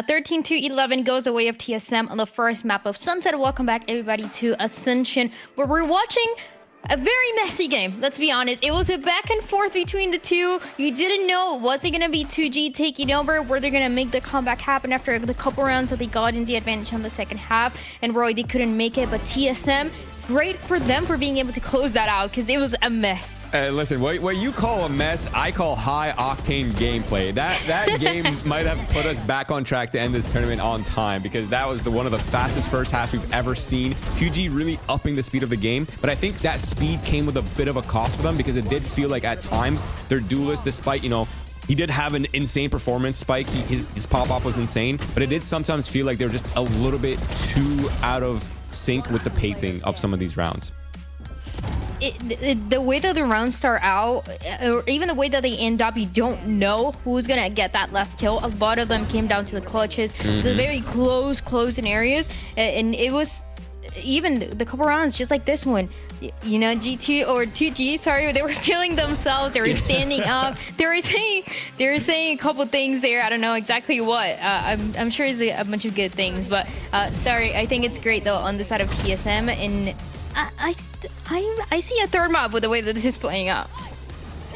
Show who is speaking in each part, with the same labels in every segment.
Speaker 1: 13-11 goes the way of TSM on the first map of Sunset. Welcome back, everybody, to Ascension, where we're watching a very messy game. Let's be honest. It was a back and forth between the two. You didn't know, was it going to be 2G taking over? Were they going to make the comeback happen after the couple rounds that they got in the advantage on the second half? And Roy, they couldn't make it, but TSM, great for them for being able to close that out because it was a mess.
Speaker 2: Listen, what you call a mess, I call high octane gameplay. That game might have put us back on track to end this tournament on time, because that was one of the fastest first halves we've ever seen. 2G really upping the speed of the game, but I think that speed came with a bit of a cost for them, because it did feel like at times their duelist, despite, you know, he did have an insane performance spike, his pop-off was insane, but it did sometimes feel like they were just a little bit too out of sync with the pacing of some of these rounds.
Speaker 1: The way that the rounds start out, or even the way that they end up, you don't know who's gonna get that last kill. A lot of them came down to the clutches, to the very close scenarios, and it was even the couple rounds just like this one. You know, G2 or 2G, sorry, they were killing themselves. They were standing up. They were saying a couple things there. I don't know exactly what. I'm sure it's a bunch of good things, but sorry, I think it's great though on the side of TSM, and I see a third map with the way that this is playing out.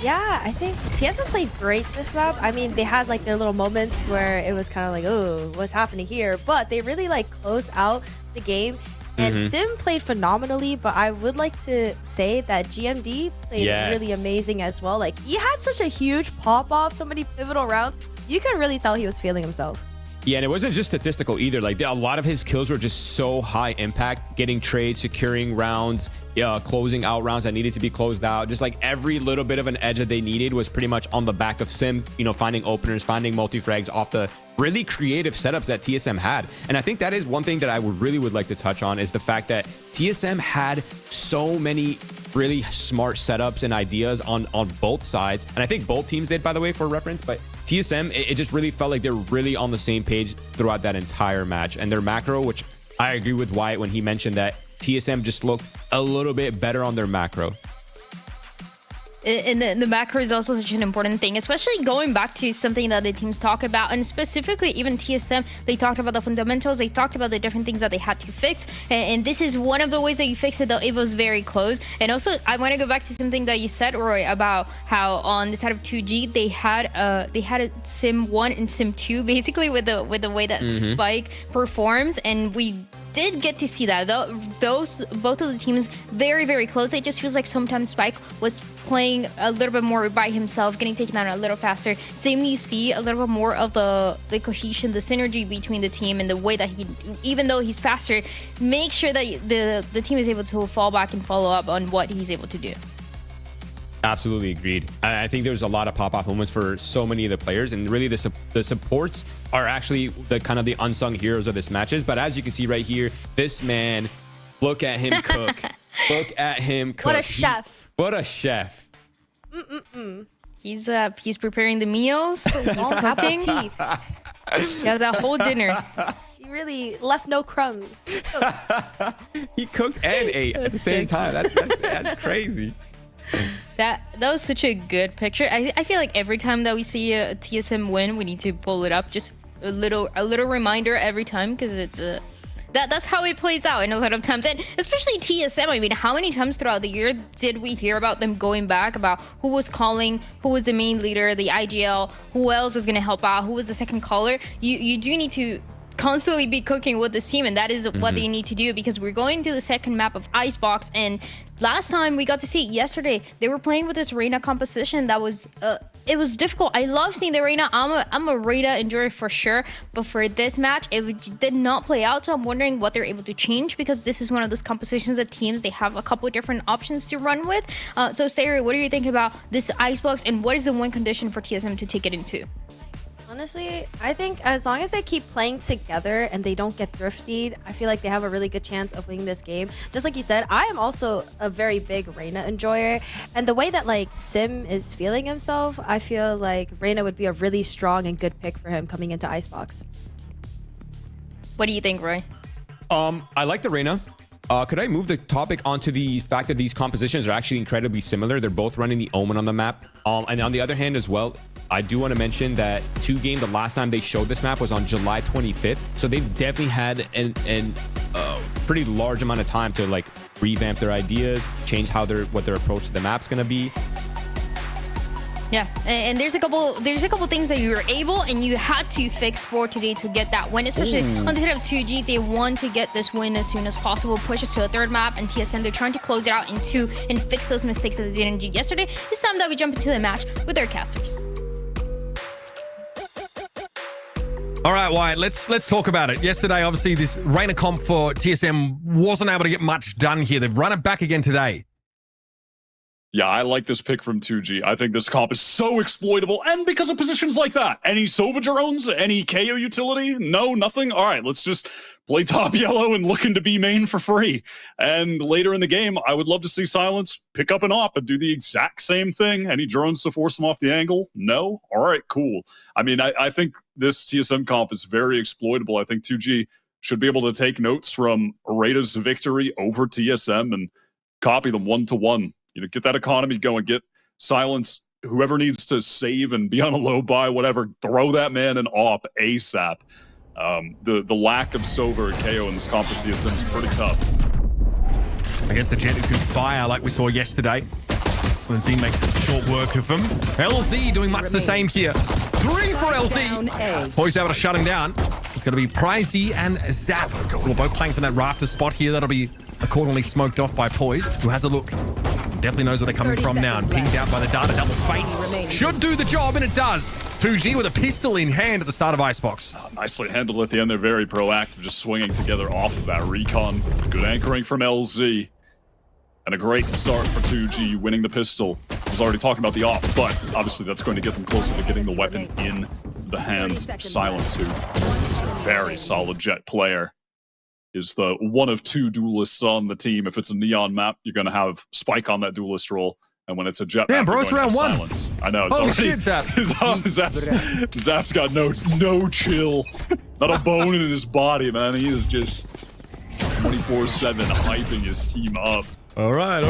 Speaker 3: Yeah, I think TSM played great this map. I mean, they had like their little moments where it was kind of like, oh, what's happening here? But they really like closed out the game. And Sim played phenomenally, but I would like to say that GMD played really amazing as well. Like, he had such a huge pop-off, so many pivotal rounds. You could really tell he was feeling himself.
Speaker 2: Yeah, and it wasn't just statistical either. Like, a lot of his kills were just so high impact, getting trades, securing rounds, closing out rounds that needed to be closed out. Just like every little bit of an edge that they needed was pretty much on the back of Sim, you know, finding openers, finding multi-frags off the really creative setups that TSM had. And I think that is one thing that I would like to touch on, is the fact that TSM had so many really smart setups and ideas on both sides. And I think both teams did, by the way, for reference, but TSM, it just really felt like they're really on the same page throughout that entire match. And their macro, which I agree with Wyatt when he mentioned that TSM just looked a little bit better on their macro.
Speaker 1: And the macro is also such an important thing, especially going back to something that the teams talk about, and specifically even TSM, they talked about the fundamentals, they talked about the different things that they had to fix, and this is one of the ways that you fix it, though it was very close. And also, I want to go back to something that you said, Roy, about how on the side of 2G, they had a Sim 1 and Sim 2, basically, with the way that Spike performs, and we did get to see that. Both of the teams very, very close. It just feels like sometimes Spike was playing a little bit more by himself, getting taken down a little faster. Same, you see a little bit more of the cohesion, the synergy between the team, and the way that he, even though he's faster, make sure that the team is able to fall back and follow up on what he's able to do.
Speaker 2: Absolutely agreed. I think there's a lot of pop-off moments for so many of the players, and really the supports are actually the kind of the unsung heroes of this matches. But as you can see right here, this man, look at him cook. Look at him cook.
Speaker 3: What a chef.
Speaker 2: What a chef.
Speaker 1: He's preparing the meals. He's cooking.
Speaker 3: Teeth.
Speaker 1: He has a whole dinner.
Speaker 3: He really left no crumbs.
Speaker 2: He cooked and ate at the same time. That's crazy.
Speaker 1: That was such a good picture. I feel like every time that we see a TSM win, we need to pull it up. Just a little reminder every time, because it's that's how it plays out in a lot of times. And especially TSM, I mean, how many times throughout the year did we hear about them going back, about who was calling, who was the main leader, the IGL, who else was going to help out, who was the second caller? You do need to constantly be cooking with this team, and that is what they need to do, because we're going to the second map of Icebox. And last time we got to see, yesterday, they were playing with this Reyna composition that was it was difficult. I love seeing the Reyna. I'm a Reyna enjoyer for sure, but for this match it did not play out. So I'm wondering what they're able to change, because this is one of those compositions that teams, they have a couple of different options to run with. So Stereo, what do you think about this Icebox, and what is the one condition for TSM to take it into?
Speaker 3: Honestly, I think as long as they keep playing together and they don't get thriftied, I feel like they have a really good chance of winning this game. Just like you said, I am also a very big Reyna enjoyer, and the way that like Sim is feeling himself, I feel like Reyna would be a really strong and good pick for him coming into Icebox.
Speaker 1: What do you think, Roy?
Speaker 2: I like the Reyna. Could I move the topic onto the fact that these compositions are actually incredibly similar? They're both running the Omen on the map. And on the other hand as well, I do want to mention that 2Game, the last time they showed this map was on July 25th. So they've definitely had an pretty large amount of time to like revamp their ideas, change what their approach to the map's going to be.
Speaker 1: Yeah, and there's a couple things that you were able and you had to fix for today to get that win, especially on the hit of 2G. They want to get this win as soon as possible, push us to a third map, and TSM, they're trying to close it out in 2 and fix those mistakes that they didn't do yesterday. It's time that we jump into the match with our casters.
Speaker 4: All right, Wyatt, let's talk about it. Yesterday, obviously, this Reina comp for TSM wasn't able to get much done here. They've run it back again today.
Speaker 5: Yeah, I like this pick from 2G. I think this comp is so exploitable, and because of positions like that. Any Sova drones? Any KO utility? No, nothing? All right, let's just play top yellow and looking to be main for free. And later in the game, I would love to see Silence pick up an op and do the exact same thing. Any drones to force them off the angle? No? All right, cool. I mean, I think this TSM comp is very exploitable. I think 2G should be able to take notes from Raida's victory over TSM and copy them 1-to-1. You know, get that economy going, get Silence, whoever needs to save and be on a low buy, whatever, throw that man an op ASAP. The lack of Sova and KO in this comp for TSM is pretty tough.
Speaker 4: Against the Jet who can fire like we saw yesterday. So Z makes short work of them. LZ doing much the same here. 3 for LZ. Poised able to shut him down. It's going to be POISED and Zap, who are both playing for that rafter spot here. That'll be accordingly smoked off by Poised, who has a look. Definitely knows where they're coming from now. And pinged out by the data. Double face. Should do the job, and it does. 2G with a pistol in hand at the start of Icebox.
Speaker 5: Nicely handled at the end. They're very proactive, just swinging together off of that recon. Good anchoring from LZ. And a great start for 2G, winning the pistol. I was already talking about the op, but obviously that's going to get them closer to getting the weapon in the hands of Silence, who is a very solid Jet player. Is the one of 2 duelists on the team. If it's a Neon map, you're going to have Spike on that duelist role. And when it's a Jet map,
Speaker 4: bro, it's round 1.
Speaker 5: Silence. I know. It's
Speaker 4: Holy
Speaker 5: already,
Speaker 4: shit, Zap.
Speaker 5: Zap's got no chill. Not a bone in his body, man. He is just 24/7 hyping his team up.
Speaker 4: All right.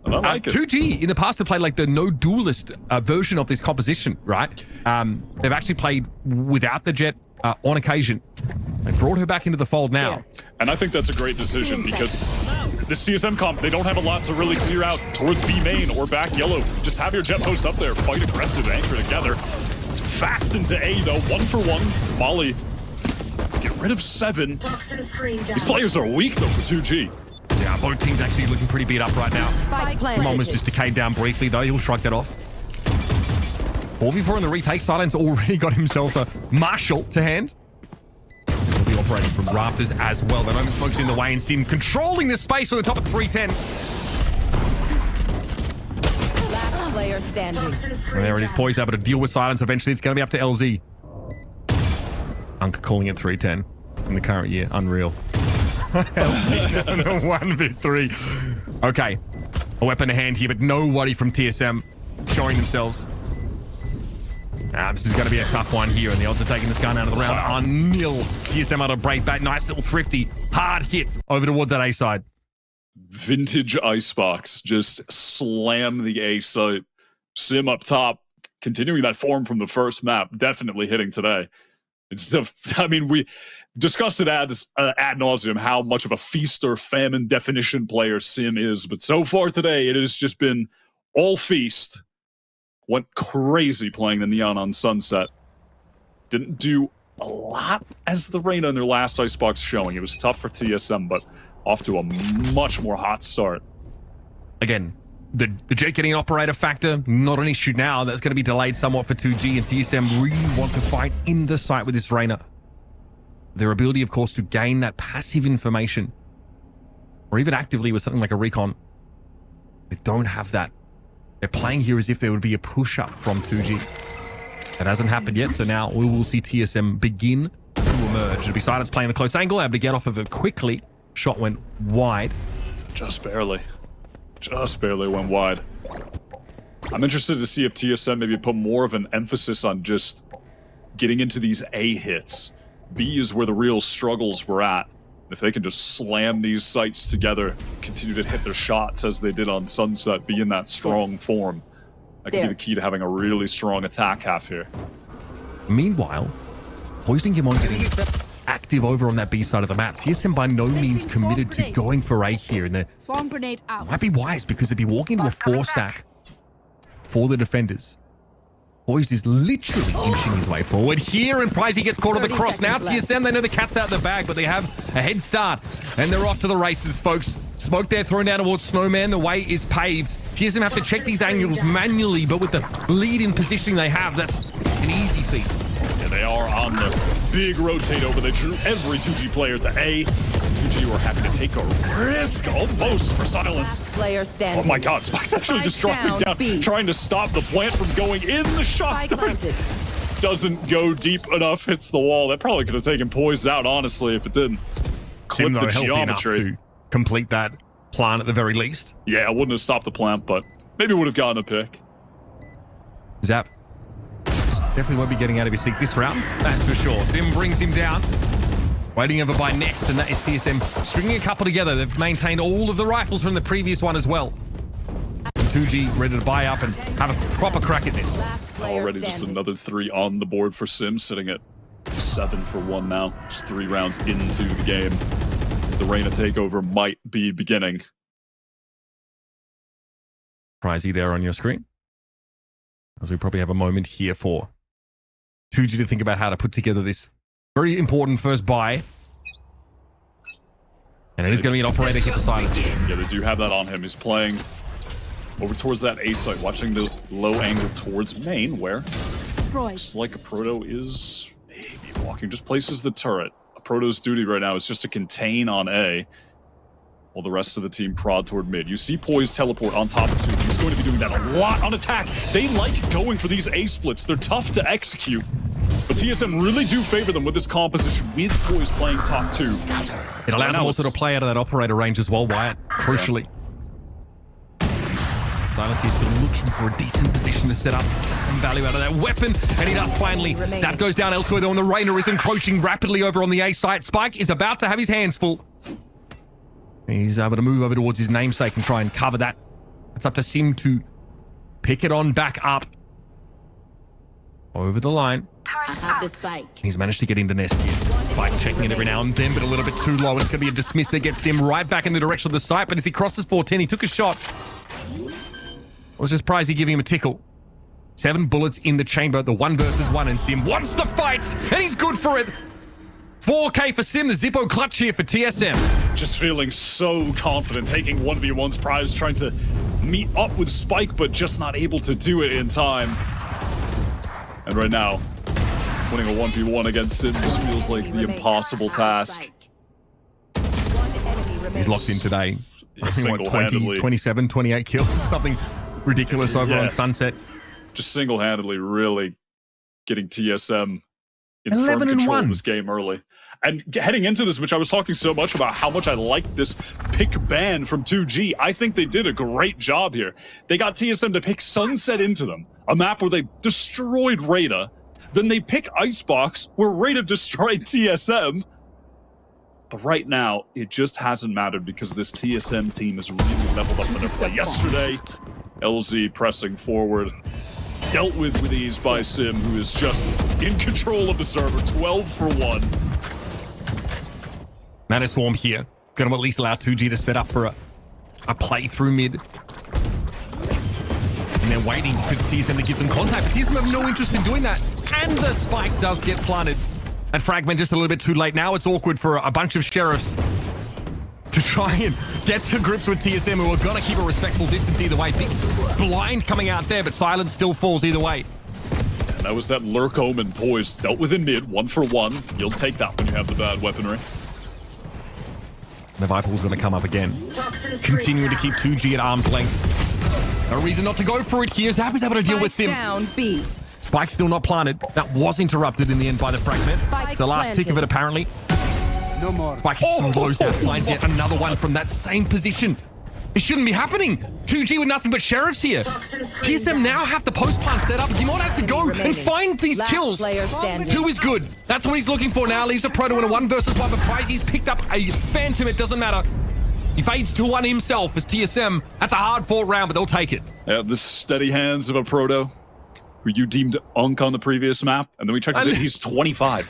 Speaker 5: And I like it.
Speaker 4: 2G in the past have played like the no duelist version of this composition, right? They've actually played without the Jet on occasion. They brought her back into the fold now.
Speaker 5: And I think that's a great decision because this CSM comp, they don't have a lot to really clear out towards B main or back yellow. Just have your Jet post up there, fight aggressive, anchor together. It's fast into A though, 1-for-1. Molly, get rid of 7. These players are weak though for 2G.
Speaker 4: Yeah, both teams actually looking pretty beat up right now. Ramon was just decayed down briefly though. He'll shrug that off. 4v4 in the retake. Silence already got himself a Marshall to hand. He'll be operating from rafters as well. The moment smokes in the way and Sim controlling the space on the top of 310.
Speaker 6: Last player standing.
Speaker 4: And there it is. Poised able to deal with Silence. Eventually, it's going to be up to LZ. Unk calling it 310 in the current year. Unreal. LZ 1 victory. Okay. A weapon to hand here, but nobody from TSM showing themselves. This is going to be a tough one here, and the odds of taking this gun out of the round are nil. TSM able to break back. Nice little thrifty. Hard hit over towards that A side.
Speaker 5: Vintage Icebox. Just slam the A site. Sim up top. Continuing that form from the first map. Definitely hitting today. I mean, we discussed it ad nauseum how much of a feast or famine definition player Sim is. But so far today, it has just been all feast. Went crazy playing the Neon on Sunset. Didn't do a lot as the Reina in their last Icebox showing. It was tough for TSM, but off to a much more hot start.
Speaker 4: Again, the Jet getting an operator factor, not an issue now. That's going to be delayed somewhat for 2G, and TSM really want to fight in the site with this Reina. Their ability, of course, to gain that passive information, or even actively with something like a recon, they don't have that. They're playing here as if there would be a push-up from 2G. That hasn't happened yet, so now we will see TSM begin to emerge. It'll be Silence playing the close angle, able to get off of it quickly. Shot went wide.
Speaker 5: Just barely. Just barely went wide. I'm interested to see if TSM maybe put more of an emphasis on just getting into these A hits. B is where the real struggles were at. If they can just slam these sites together, continue to hit their shots as they did on Sunset, be in that strong form, That could be the key to having a really strong attack half here.
Speaker 4: Meanwhile, POISED and Gimon getting active over on that B side of the map. TSM by no means committed to going for A here, and they
Speaker 6: Swarm grenade out.
Speaker 4: might be wise because they'd be walking into a 4-stack for the defenders. POISED is literally inching his way forward here, and POISED gets caught on the
Speaker 6: 30
Speaker 4: cross. Now
Speaker 6: seconds left.
Speaker 4: TSM, they know the cat's out of the bag, but they have a head start, and they're off to the races, folks. Smoke there thrown down towards Snowman. The way is paved. TSM have to check these angles manually, but with the lead in positioning they have, that's an easy feat.
Speaker 5: Yeah, they are on the big rotate over. They drew every 2G player to A. 2G were happy to take a risk almost for silence.
Speaker 6: Player standing.
Speaker 5: Oh my god, Spike's actually just dropping down,
Speaker 6: B.
Speaker 5: trying to stop the plant from going in. The shot
Speaker 6: Spike planted.
Speaker 5: doesn't go deep enough, hits the wall. That probably could have taken POISED out, honestly, if it didn't. Clip
Speaker 4: Sim,
Speaker 5: the
Speaker 4: though, healthy enough
Speaker 5: geometry.
Speaker 4: to complete that plan at the very least.
Speaker 5: Yeah, I wouldn't have stopped the plant, but maybe would have gotten a pick.
Speaker 4: Zap definitely won't be getting out of his seat this round, that's for sure. Sim brings him down. Waiting over by Nest, and that is TSM stringing a couple together. They've maintained all of the rifles from the previous one as well. And 2G ready to buy up and have a proper crack at this.
Speaker 6: Last player
Speaker 5: Already just
Speaker 6: standing.
Speaker 5: another 3 on the board for Sim, sitting at 7 for 1 now. Just 3 rounds into the game. The Reyna takeover might be beginning.
Speaker 4: POISED there on your screen. As we probably have a moment here for 2G to think about how to put together this very important first buy. And it is going to be an operator hit for silence.
Speaker 5: Yeah, they do have that on him. He's playing over towards that A site, watching the low angle towards main, where looks like a Proto is maybe walking, just places the turret. A Proto's duty right now is just to contain on A, while the rest of the team prod toward mid. You see POISED teleport on top of 2. He's going to be doing that a lot on attack. They like going for these A splits. They're tough to execute. But TSM really do favor them with this composition, with POISED playing top 2.
Speaker 4: It allows them also to play out of that operator range as well, Wyatt, crucially. Silence is still looking for a decent position to set up some value out of that weapon, and he does finally. Zap goes down elsewhere though, and the Reyna is encroaching rapidly over on the A site. Spike is about to have his hands full. He's able to move over towards his namesake and try and cover that. It's up to Sim to pick it on back up. Over the line.
Speaker 6: I have the spike.
Speaker 4: He's managed to get into Nest here. Spike checking it every now and then, but a little bit too low. And it's going to be a dismiss that gets him right back in the direction of the site. But as he crosses 410, he took a shot. It was just POISED giving him a tickle. 7 bullets in the chamber. The 1 versus 1, and Sim wants the fight, and he's good for it. 4K for Sim, the Zippo clutch here for TSM.
Speaker 5: Just feeling so confident, taking 1v1's prize, trying to meet up with Spike, but just not able to do it in time. And right now, winning a 1v1 against Sim just feels like the impossible task.
Speaker 4: He's locked in today. I think what, 20,
Speaker 5: Single-handedly.
Speaker 4: 27, 28 kills, something ridiculous over on Sunset.
Speaker 5: Just single-handedly really getting TSM in
Speaker 4: 11
Speaker 5: firm
Speaker 4: and
Speaker 5: control
Speaker 4: 1.
Speaker 5: of this game early. And heading into this, which I was talking so much about how much I liked this pick ban from 2G, I think they did a great job here. They got TSM to pick Sunset into them, a map where they destroyed Reyna. Then they pick Icebox, where Reyna destroyed TSM. But right now, it just hasn't mattered because this TSM team has really leveled up in their play. Yesterday, LZ pressing forward, dealt with ease by Sim, who is just in control of the server, 12 for 1.
Speaker 4: Mana Swarm here. Going to at least allow 2G to set up for a play through mid. And they're waiting for TSM to give them contact. But TSM have no interest in doing that. And the spike does get planted. And Fragment just a little bit too late. Now it's awkward for a bunch of Sheriffs to try and get to grips with TSM, who are going to keep a respectful distance either way. Big blind coming out there, but Silence still falls either way.
Speaker 5: And that was that Lurk Omen POISED, dealt with in mid, 1 for 1. You'll take that when you have the bad weaponry.
Speaker 4: The Viper's going to come up again. Continuing to keep 2G at arm's length. No reason not to go for it here. Zap is able to deal with Sim.
Speaker 6: Down B.
Speaker 4: Spike still not planted. That was interrupted in the end by the Fragment. It's the last tick of it, apparently.
Speaker 7: No more.
Speaker 4: Spike slows out, finds yet another one from that same position. It shouldn't be happening. 2G with nothing but Sheriffs here. TSM now have the post plant set up. Dimon has to go and find these
Speaker 6: Last
Speaker 4: kills.
Speaker 6: player standing.
Speaker 4: 2 is good. That's what he's looking for now. Leaves a Proto in a 1 versus 1, but POISED's picked up a Phantom. It doesn't matter. He fades 2-1 himself as TSM. That's a hard fought round, but they'll take it.
Speaker 5: Yeah, the steady hands of a Proto, who you deemed Unk on the previous map, and then we checked his age, he's 25.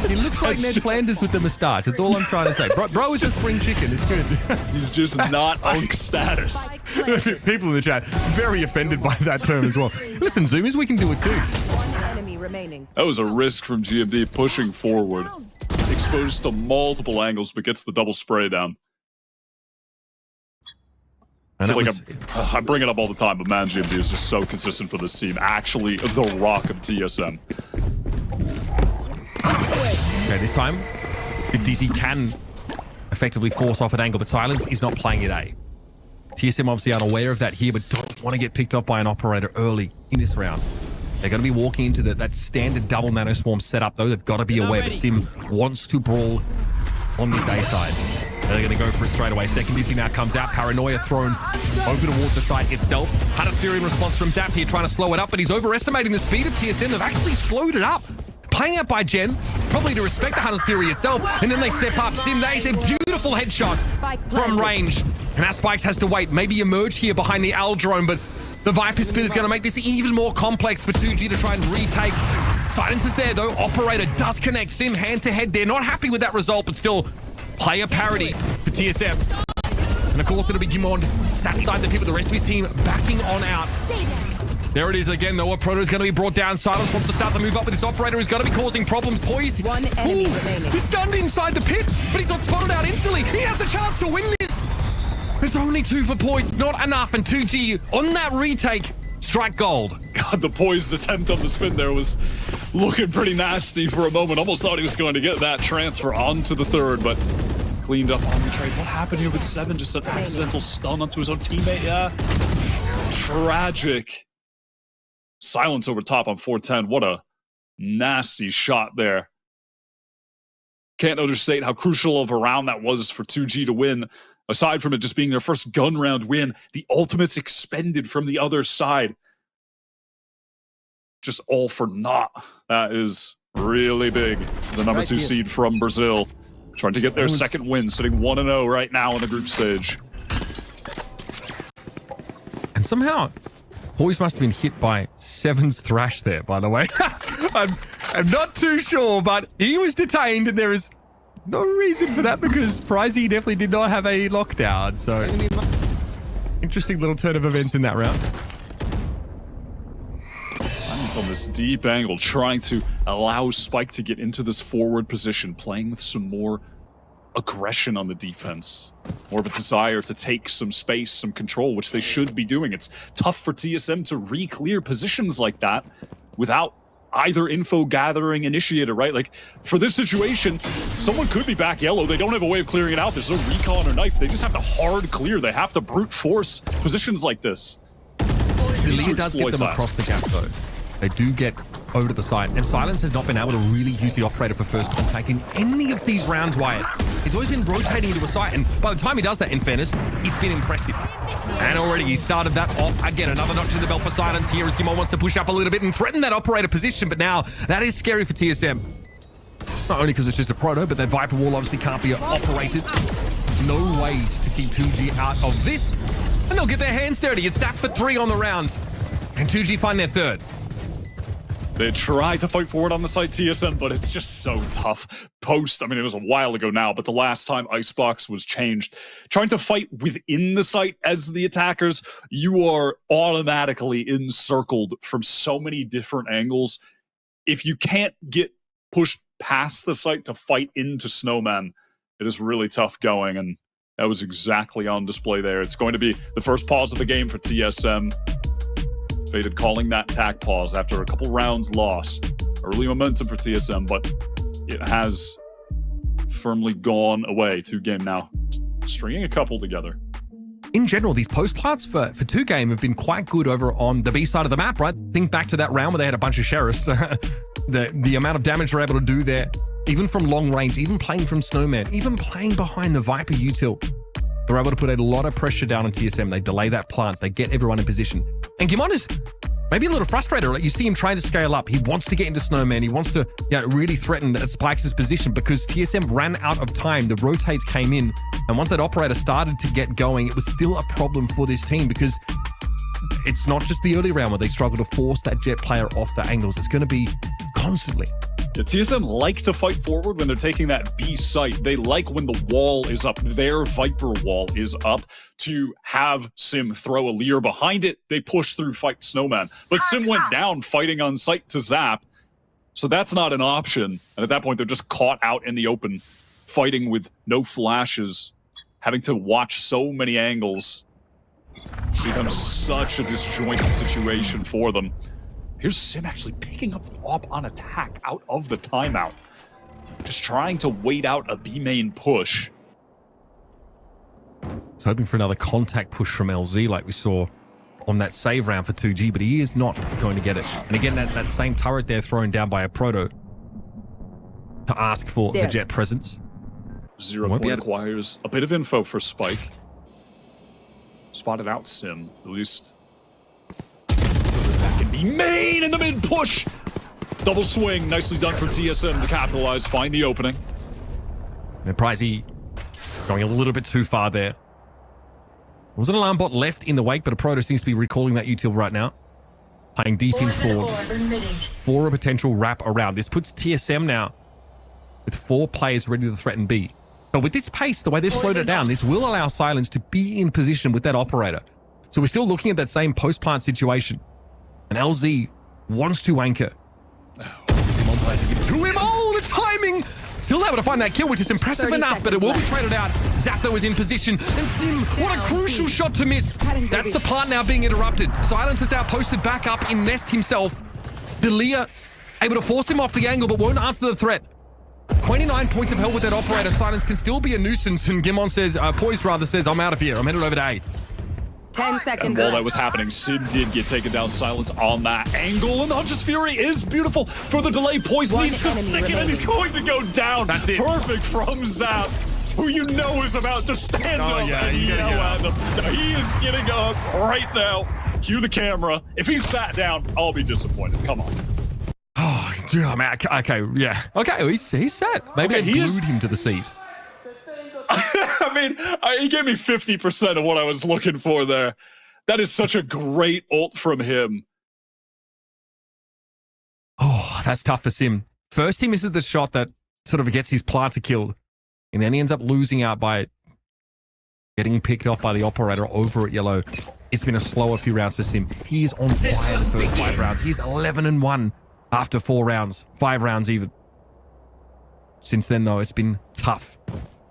Speaker 4: He looks like Ned Flanders with the moustache. That's all I'm trying to say. Bro is a spring chicken. It's good.
Speaker 5: He's just not Unk status.
Speaker 4: People in the chat very offended by that term as well. Listen, Zoomers, we can do it too.
Speaker 6: One enemy remaining.
Speaker 5: That was a risk from GMD pushing forward. Exposed to multiple angles, but gets the double spray down. I feel like I bring it up all the time, but man, GMD is just so consistent for this team. Actually, the rock of TSM.
Speaker 4: Okay, this time, DZ can effectively force off an angle, but Silence is not playing it A. TSM obviously unaware of that here, but don't want to get picked up by an operator early in this round. They're going to be walking into that standard double nano swarm setup, though. They've got to be aware that Sim wants to brawl on this A side. They're going to go for it straight away. Second Dizzy now comes out. Paranoia thrown over towards the site itself. Hunter's Fury in response from Zap here, trying to slow it up, but he's overestimating the speed of TSM. They've actually slowed it up. Playing out by Gen, probably to respect the Hunter's Fury itself, and then they step up. Sim, that is a beautiful headshot from range. And now Spikes has to wait, maybe emerge here behind the Al drone, but the Viper Spin is going to make this even more complex for 2G to try and retake. Silence is there, though. Operator does connect Sim hand-to-head. They're not happy with that result, but still, player parity for TSM. And of course, it'll be Gimond sat inside the pit with the rest of his team backing on out. There it is again, though. Proto is going to be brought down. Silence wants to start to move up with this operator who's going to be causing problems. Poised.
Speaker 6: One enemy remaining.
Speaker 4: He's stunned inside the pit, but he's not spotted out instantly. He has the chance to win this. It's only 2 for Poised, not enough. And 2G on that retake, strike gold.
Speaker 5: God, the Poised attempt on the spin there was looking pretty nasty for a moment. Almost thought he was going to get that transfer onto the third, but cleaned up on the trade. What happened here with Seven? Just an accidental stun onto his own teammate. Yeah. Tragic. Silence over top on 410. What a nasty shot there. Can't understate how crucial of a round that was for 2G to win. Aside from it just being their first gun round win, the ultimates expended from the other side. Just all for naught. That is really big. The number 2 seed from Brazil. Trying to get their second win, sitting 1-0 right now in the group stage.
Speaker 4: And somehow, Poise must have been hit by Seven's thrash there, by the way. I'm not too sure, but he was detained, and there is no reason for that because Pricey definitely did not have a lockdown. So, interesting little turn of events in that round.
Speaker 5: Simon's on this deep angle, trying to allow Spike to get into this forward position, playing with some more aggression on the defense. More of a desire to take some space, some control, which they should be doing. It's tough for TSM to re-clear positions like that without either info gathering initiator, right? Like, for this situation, someone could be back yellow. They don't have a way of clearing it out. There's no recon or knife. They just have to hard clear. They have to brute force positions like this.
Speaker 4: The lead does get them across the gap, though. They do get over to the side, and Silence has not been able to really use the operator for first contact in any of these rounds, Wyatt. He's always been rotating to a site, and by the time he does that, in fairness, it's been impressive. And already he started that off. Again, another notch to the belt for Silence here as Gimon wants to push up a little bit and threaten that operator position, but now that is scary for TSM. Not only because it's just a proto, but that Viper wall obviously can't be operated. No ways to keep 2G out of this, and they'll get their hands dirty. It's Zap for 3 on the round, and 2G find their third.
Speaker 5: They try to fight forward on the side TSM, but it's just so tough. Post, I mean, it was a while ago now, but the last time Icebox was changed, trying to fight within the site as the attackers, you are automatically encircled from so many different angles. If you can't get pushed past the site to fight into Snowman, it is really tough going, and that was exactly on display there. It's going to be the first pause of the game for TSM. Faded calling that tack pause after a couple rounds lost. Early momentum for TSM, but it has firmly gone away. 2-game now, stringing a couple together.
Speaker 4: In general, these post plants for 2-game have been quite good over on the B side of the map, right? Think back to that round where they had a bunch of sheriffs. the amount of damage they're able to do there, even from long range, even playing from Snowman, even playing behind the Viper util. They're able to put a lot of pressure down on TSM. They delay that plant. They get everyone in position. And Gimon is maybe a little frustrated. Like you see him trying to scale up. He wants to get into Snowman. He wants to really threaten Spikes' position because TSM ran out of time. The rotates came in. And once that operator started to get going, it was still a problem for this team because it's not just the early round where they struggle to force that Jet player off the angles. It's going to be constantly.
Speaker 5: The TSM like to fight forward when they're taking that B site. They like when the wall is up, their Viper wall is up, to have Sim throw a Leer behind it. They push through, fight Snowman. But Sim went down fighting on site to Zap, so that's not an option. And at that point, they're just caught out in the open, fighting with no flashes, having to watch so many angles. It becomes such a disjointed situation for them. Here's Sim actually picking up the op on attack out of the timeout. Just trying to wait out a B main push.
Speaker 4: He's hoping for another contact push from LZ like we saw on that save round for 2G, but he is not going to get it. And again, that same turret there thrown down by a Proto to ask for the Jet presence.
Speaker 5: 0 point acquires a bit of info for Spike. Spotted out Sim, at least. That can be main in the mid push. Double swing, nicely done for TSM to capitalize, find the opening.
Speaker 4: And Pricey going a little bit too far there. There was an alarm bot left in the wake, but a Proto seems to be recalling that util right now. Playing defense forward for a potential wrap around. This puts TSM now with 4 players ready to threaten B. But with this pace, the way they've slowed it down, this will allow Silence to be in position with that operator. So we're still looking at that same post-plant situation. And LZ wants to anchor. To him. Oh, the timing! Still able to find that kill, which is impressive enough, but it will be traded out. Zapdo is in position. And Sim, what a crucial shot to miss. That's the plant now being interrupted. Silence is now posted back up in Nest himself. Delia able to force him off the angle, but won't answer the threat. 29 points of hell with that operator. Silence can still be a nuisance, and Gimon says, Poised rather says, I'm out of here. I'm headed over to A.
Speaker 6: 10 seconds
Speaker 5: And while that was happening, Sim did get taken down. Silence on that angle, and the Huntress Fury is beautiful for the delay. Poised needs to stick it, and he's going to go down.
Speaker 4: That's it.
Speaker 5: Perfect from Zap, who you know is about to stand up and yell at them. He is getting up right now. Cue the camera. If he's sat down, I'll be disappointed. Come on.
Speaker 4: Oh, man. Okay, yeah. Okay, he's set. Maybe I glued him to the seat.
Speaker 5: I mean, he gave me 50% of what I was looking for there. That is such a great ult from him.
Speaker 4: Oh, that's tough for Sim. First, he misses the shot that sort of gets his planter killed. And then he ends up losing out by getting picked off by the operator over at yellow. It's been a slower few rounds for Sim. He is on fire the first 5 rounds. He's 11-1 after 4 rounds. 5 rounds even. Since then, though, it's been tough.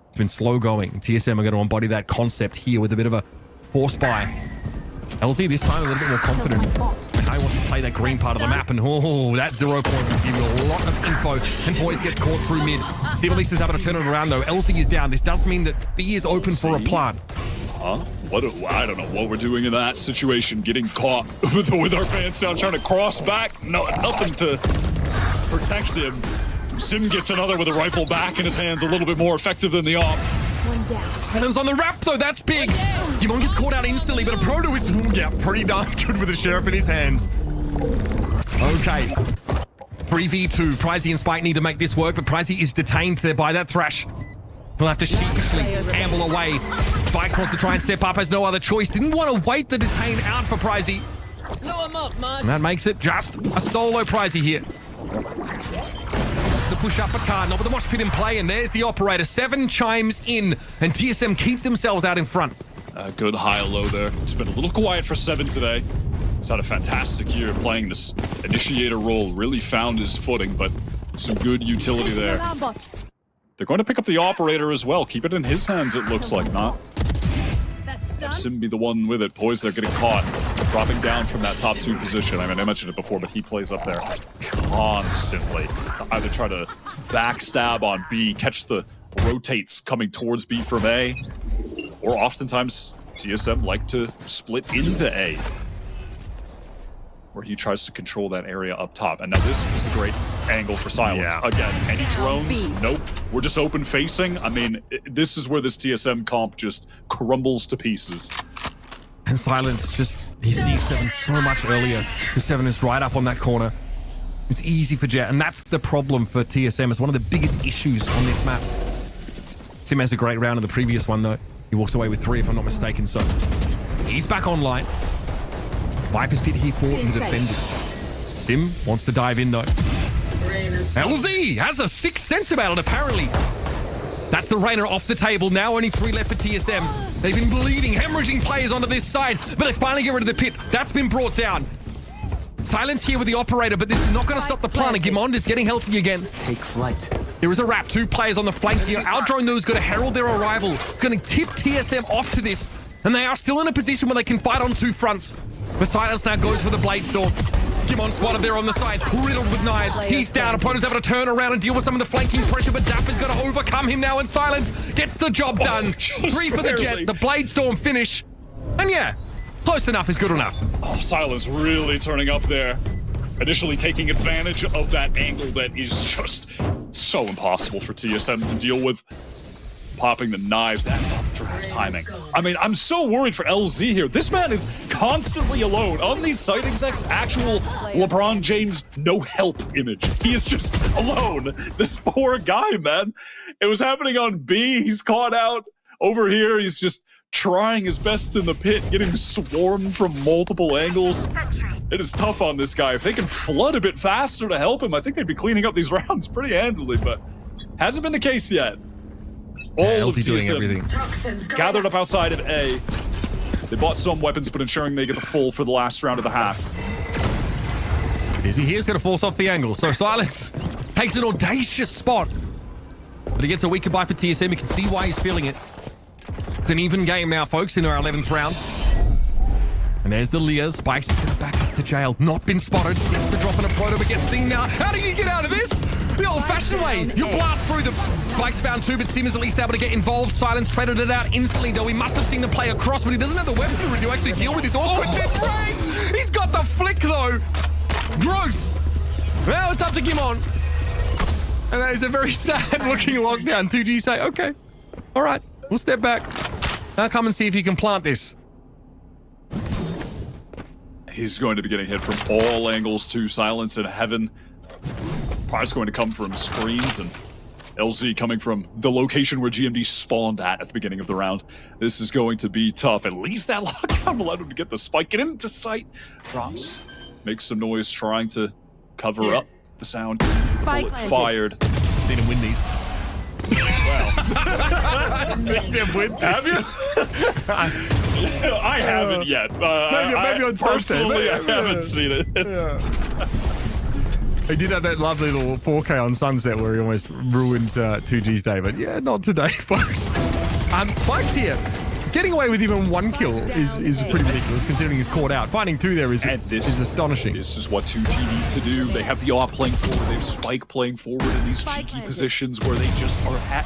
Speaker 4: It's been slow going. TSM are going to embody that concept here with a bit of a force buy. LZ this time a little bit more confident. And I want to play that green part of the map. And that 0 point will give you a lot of info. And Poise gets caught through mid. Sivalis is able to turn it around though. LZ is down. This does mean that B is open for a plant.
Speaker 5: Huh? I don't know what we're doing in that situation. Getting caught with our pants down, trying to cross back. No, nothing to protect him. Sim gets another with a rifle back in his hands, a little bit more effective than the op.
Speaker 4: Adams on the wrap though, that's big. Gimon gets caught out instantly, but a Proto is pretty darn good with the Sheriff in his hands. Okay. 3v2. Pricey and Spike need to make this work, but Pricey is detained there by that Thrash. He'll have to sheepishly amble away. Spikes wants to try and step up, has no other choice. Didn't want to wait the detain out for Pricey. And that makes it just a solo Pricey here. To push up a car, not with the mosh pit in play, and there's the operator. 7 chimes in, and TSM keep themselves out in front.
Speaker 5: Good high-low there. It's been a little quiet for 7 today. He's had a fantastic year playing this initiator role. Really found his footing, but some good utility there. They're going to pick up the operator as well. Keep it in his hands, it looks like. Not. Have Sim be the one with it. Poised, they're getting caught. Dropping down from that top 2 position. I mean, I mentioned it before, but he plays up there constantly to either try to backstab on B, catch the rotates coming towards B from A, or oftentimes TSM like to split into A, where he tries to control that area up top. And now this is a great angle for Silence.
Speaker 4: Yeah.
Speaker 5: Again, any drones? Nope. We're just open facing. I mean, this is where this TSM comp just crumbles to pieces.
Speaker 4: And Silence just He sees 7 so much earlier. The 7 is right up on that corner. It's easy for Jet, and that's the problem for TSM. It's one of the biggest issues on this map. Sim has a great round in the previous one, though. He walks away with 3, if I'm not mistaken, so he's back online. Viper's Pit here for the defenders. Sim wants to dive in, though. LZ has a sixth sense about it, apparently. That's the Reyna off the table. Now only 3 left for TSM. They've been bleeding, hemorrhaging players onto this side, but they finally get rid of the pit. That's been brought down. Silence here with the operator, but this is not going to stop the plan. And Gimond is getting healthy again.
Speaker 7: Take flight.
Speaker 4: There is a wrap. 2 players on the flank here. Our drone, though, is going to herald their arrival. Going to tip TSM off to this. And they are still in a position where they can fight on 2 fronts. The Silence now goes for the Blade Storm. Gimond spotted there on the side, riddled with knives. He's down. Opponent's able to turn around and deal with some of the flanking pressure, but Zap is going to overcome him now, and Silence gets the job done. 3 for the Jet. The Blade Storm finish. And yeah, close enough is good enough.
Speaker 5: Oh, Silence really turning up there. Initially taking advantage of that angle that is just so impossible for TSM to deal with. Popping the knives, that updraft timing. I mean, I'm so worried for LZ here. This man is constantly alone on these site execs, actual LeBron James no help image. He is just alone. This poor guy, man. It was happening on B. He's caught out over here. He's just trying his best in the pit, getting swarmed from multiple angles. It is tough on this guy. If they can flood a bit faster to help him, I think they'd be cleaning up these rounds pretty handily, but hasn't been the case yet. All of
Speaker 4: LZ doing everything.
Speaker 5: Gathered up outside of A. They bought some weapons, but ensuring they get the full for the last round of the half.
Speaker 4: Izzy here's going to force off the angle. So Silence takes an audacious spot. But he gets a weak goodbye for TSM. You can see why he's feeling it. It's an even game now, folks, in our 11th round. And there's the Leah. Spike's just going to back up to jail. Not been spotted. Gets the drop on a proto, but gets seen now. How do you get out of this? The old-fashioned way. You blast through them. Spike's found 2, but Sim is at least able to get involved. Silence traded it out instantly, though. He must have seen the play across, but he doesn't have the weaponry to actually deal with this awkward mid-range. He's got the flick, though. Gross. Now it's up to Gimon. And that is a very sad-looking lockdown. 2G say, okay, all right, we'll step back. Now come and see if you can plant this.
Speaker 5: He's going to be getting hit from all angles too. Silence in heaven. Fire's going to come from screens, and LZ coming from the location where GMD spawned at the beginning of the round. This is going to be tough. At least that lockdown allowed him to get the spike, get into sight. Drops, makes some noise, trying to cover up the sound.
Speaker 6: Spike
Speaker 5: Bullet fired.
Speaker 4: Seen him win these.
Speaker 5: Well, have you? I haven't yet.
Speaker 4: Maybe on
Speaker 5: personally,
Speaker 4: Sunset.
Speaker 5: I haven't seen it.
Speaker 4: He did have that lovely little 4K on Sunset where he almost ruined 2G's day, but yeah, not today, folks. Spike's here. Getting away with even 1 kill is pretty ridiculous considering he's caught out. Finding 2 there is astonishing.
Speaker 5: This is what 2G need to do. They have the AWP playing forward. They have Spike playing forward in these cheeky positions where they just are at...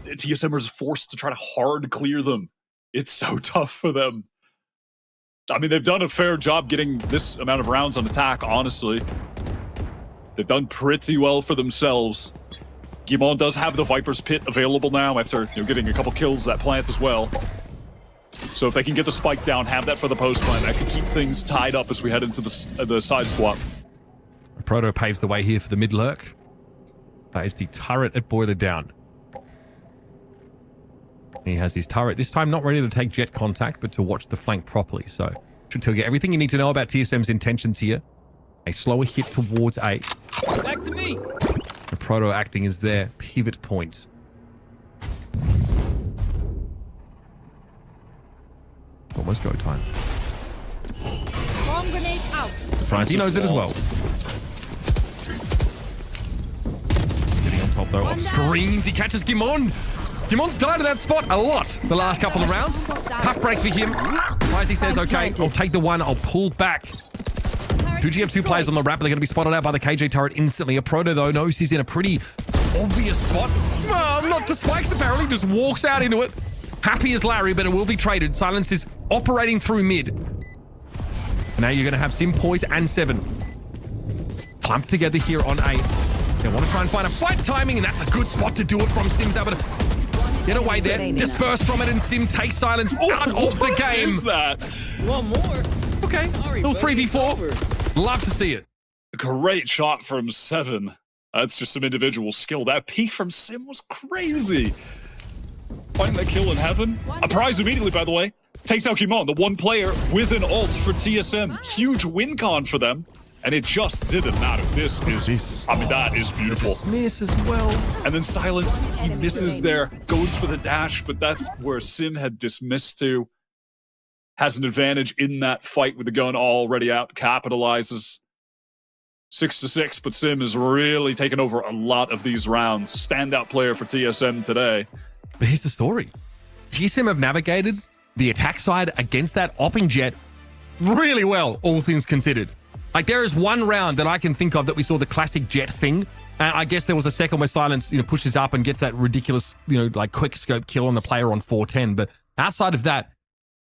Speaker 5: TSM is forced to try to hard clear them. It's so tough for them. I mean, they've done a fair job getting this amount of rounds on attack, honestly. They've done pretty well for themselves. Gimon does have the Viper's Pit available now after getting a couple kills that plant as well. So if they can get the spike down, have that for the post plant, that could keep things tied up as we head into the side swap.
Speaker 4: Proto paves the way here for the mid lurk. That is the turret at Boiler down. He has his turret, this time not ready to take jet contact, but to watch the flank properly. So should tell you everything you need to know about TSM's intentions here. A slower hit towards A.
Speaker 7: Back to me.
Speaker 4: The Proto acting as their pivot point. Almost go time.
Speaker 6: Bomb grenade out.
Speaker 4: Surprise, he knows it as well. Getting on top though of screens, he catches Gimon. Gimon's died in that spot a lot the last couple of rounds. Tough break for him. Wisely says, okay, I'll take the 1, I'll pull back. 2G have 2 players on the ramp, but they're going to be spotted out by the KJ turret instantly. A Proto, though, knows he's in a pretty obvious spot. Not to Spikes, apparently. Just walks out into it. Happy as Larry, but it will be traded. Silence is operating through mid. And now you're going to have Sim, Poise, and 7 clumped together here on A. They want to try and find a fight timing, and that's a good spot to do it from. Sim's able to get away there, disperse from it, and Sim takes Silence out of the game.
Speaker 5: What is that?
Speaker 7: One more.
Speaker 4: Look Okay. Little 3v4. Love to see it.
Speaker 5: Great shot from Seven. That's just some individual skill. That peek from Sim was crazy. Finding that kill in heaven. A prize immediately, by the way. Takes out Kimon, the one player with an ult for TSM. Huge win con for them. And it just didn't matter. This is, I mean, that is beautiful.
Speaker 4: Dismiss as well.
Speaker 5: And then Silence, he misses there, goes for the dash, but that's where Sim had dismissed to. Has an advantage in that fight with the gun already out, capitalizes. 6-6, but Sim is really taken over a lot of these rounds. Standout player for TSM today.
Speaker 4: But here's the story. TSM have navigated the attack side against that opping jet really well, all things considered. Like, there is one round that I can think of that we saw the classic jet thing. And I guess there was a second where Silence, pushes up and gets that ridiculous, like quick scope kill on the player on 410. But outside of that,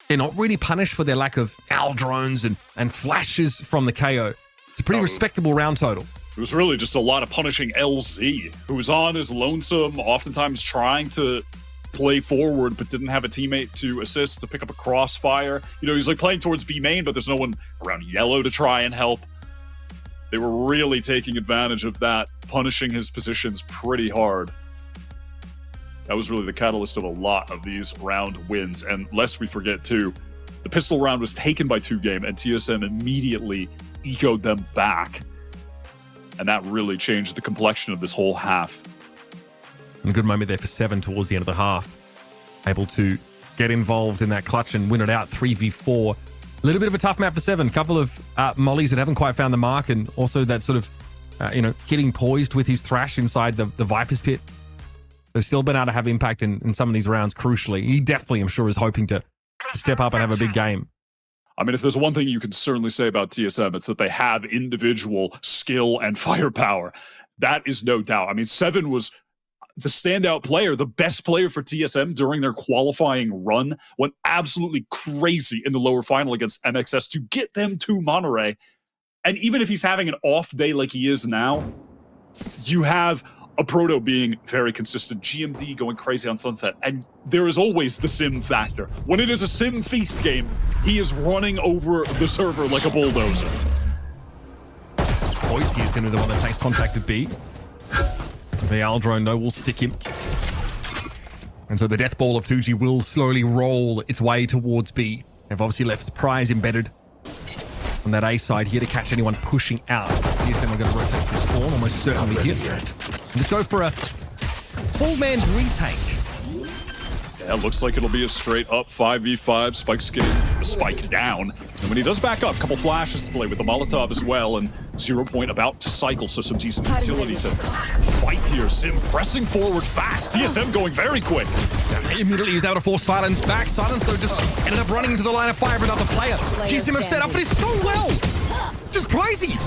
Speaker 4: they're not really punished for their lack of owl drones and flashes from the KO. It's a pretty respectable round total.
Speaker 5: It was really just a lot of punishing LZ, who was on his lonesome, oftentimes trying to play forward, but didn't have a teammate to assist, to pick up a crossfire. He's like playing towards B main, but there's no one around yellow to try and help. They were really taking advantage of that, punishing his positions pretty hard. That was really the catalyst of a lot of these round wins. And lest we forget, too, the pistol round was taken by 2Game, and TSM immediately ecoed them back. And that really changed the complexion of this whole half.
Speaker 4: And a good moment there for Seven towards the end of the half. Able to get involved in that clutch and win it out 3v4. A little bit of a tough map for Seven. A couple of mollies that haven't quite found the mark, and also that sort of, getting poised with his thrash inside the Viper's pit. They've still been able to have impact in some of these rounds, crucially. He definitely, I'm sure, is hoping to step up and have a big game.
Speaker 5: I mean, if there's one thing you can certainly say about TSM, it's that they have individual skill and firepower. That is no doubt. I mean, Seven was the standout player, the best player for TSM during their qualifying run, went absolutely crazy in the lower final against MXS to get them to Monterey. And even if he's having an off day like he is now, you have a Proto being very consistent, GMD going crazy on Sunset, and there is always the Sim factor. When it is a Sim feast game, he is running over the server like a bulldozer.
Speaker 4: POISED is going to be the one that takes contact at B. The owl drone, though, will stick him. And so the death ball of 2G will slowly roll its way towards B. They've obviously left the prize embedded on that A side here to catch anyone pushing out. TSM are going to rotate through spawn, almost certainly here. Let's go for a full man's retake.
Speaker 5: Yeah, it looks like it'll be a straight up 5v5. Spike's getting the spike down. And when he does back up, a couple flashes to play with the Molotov as well, and 0 point about to cycle, so some decent utility to fight here. Sim pressing forward fast. TSM going very quick.
Speaker 4: He immediately is able to force Silence back. Silence, though, just ended up running into the line of fire of another player. TSM have set up for this so well. Just crazy.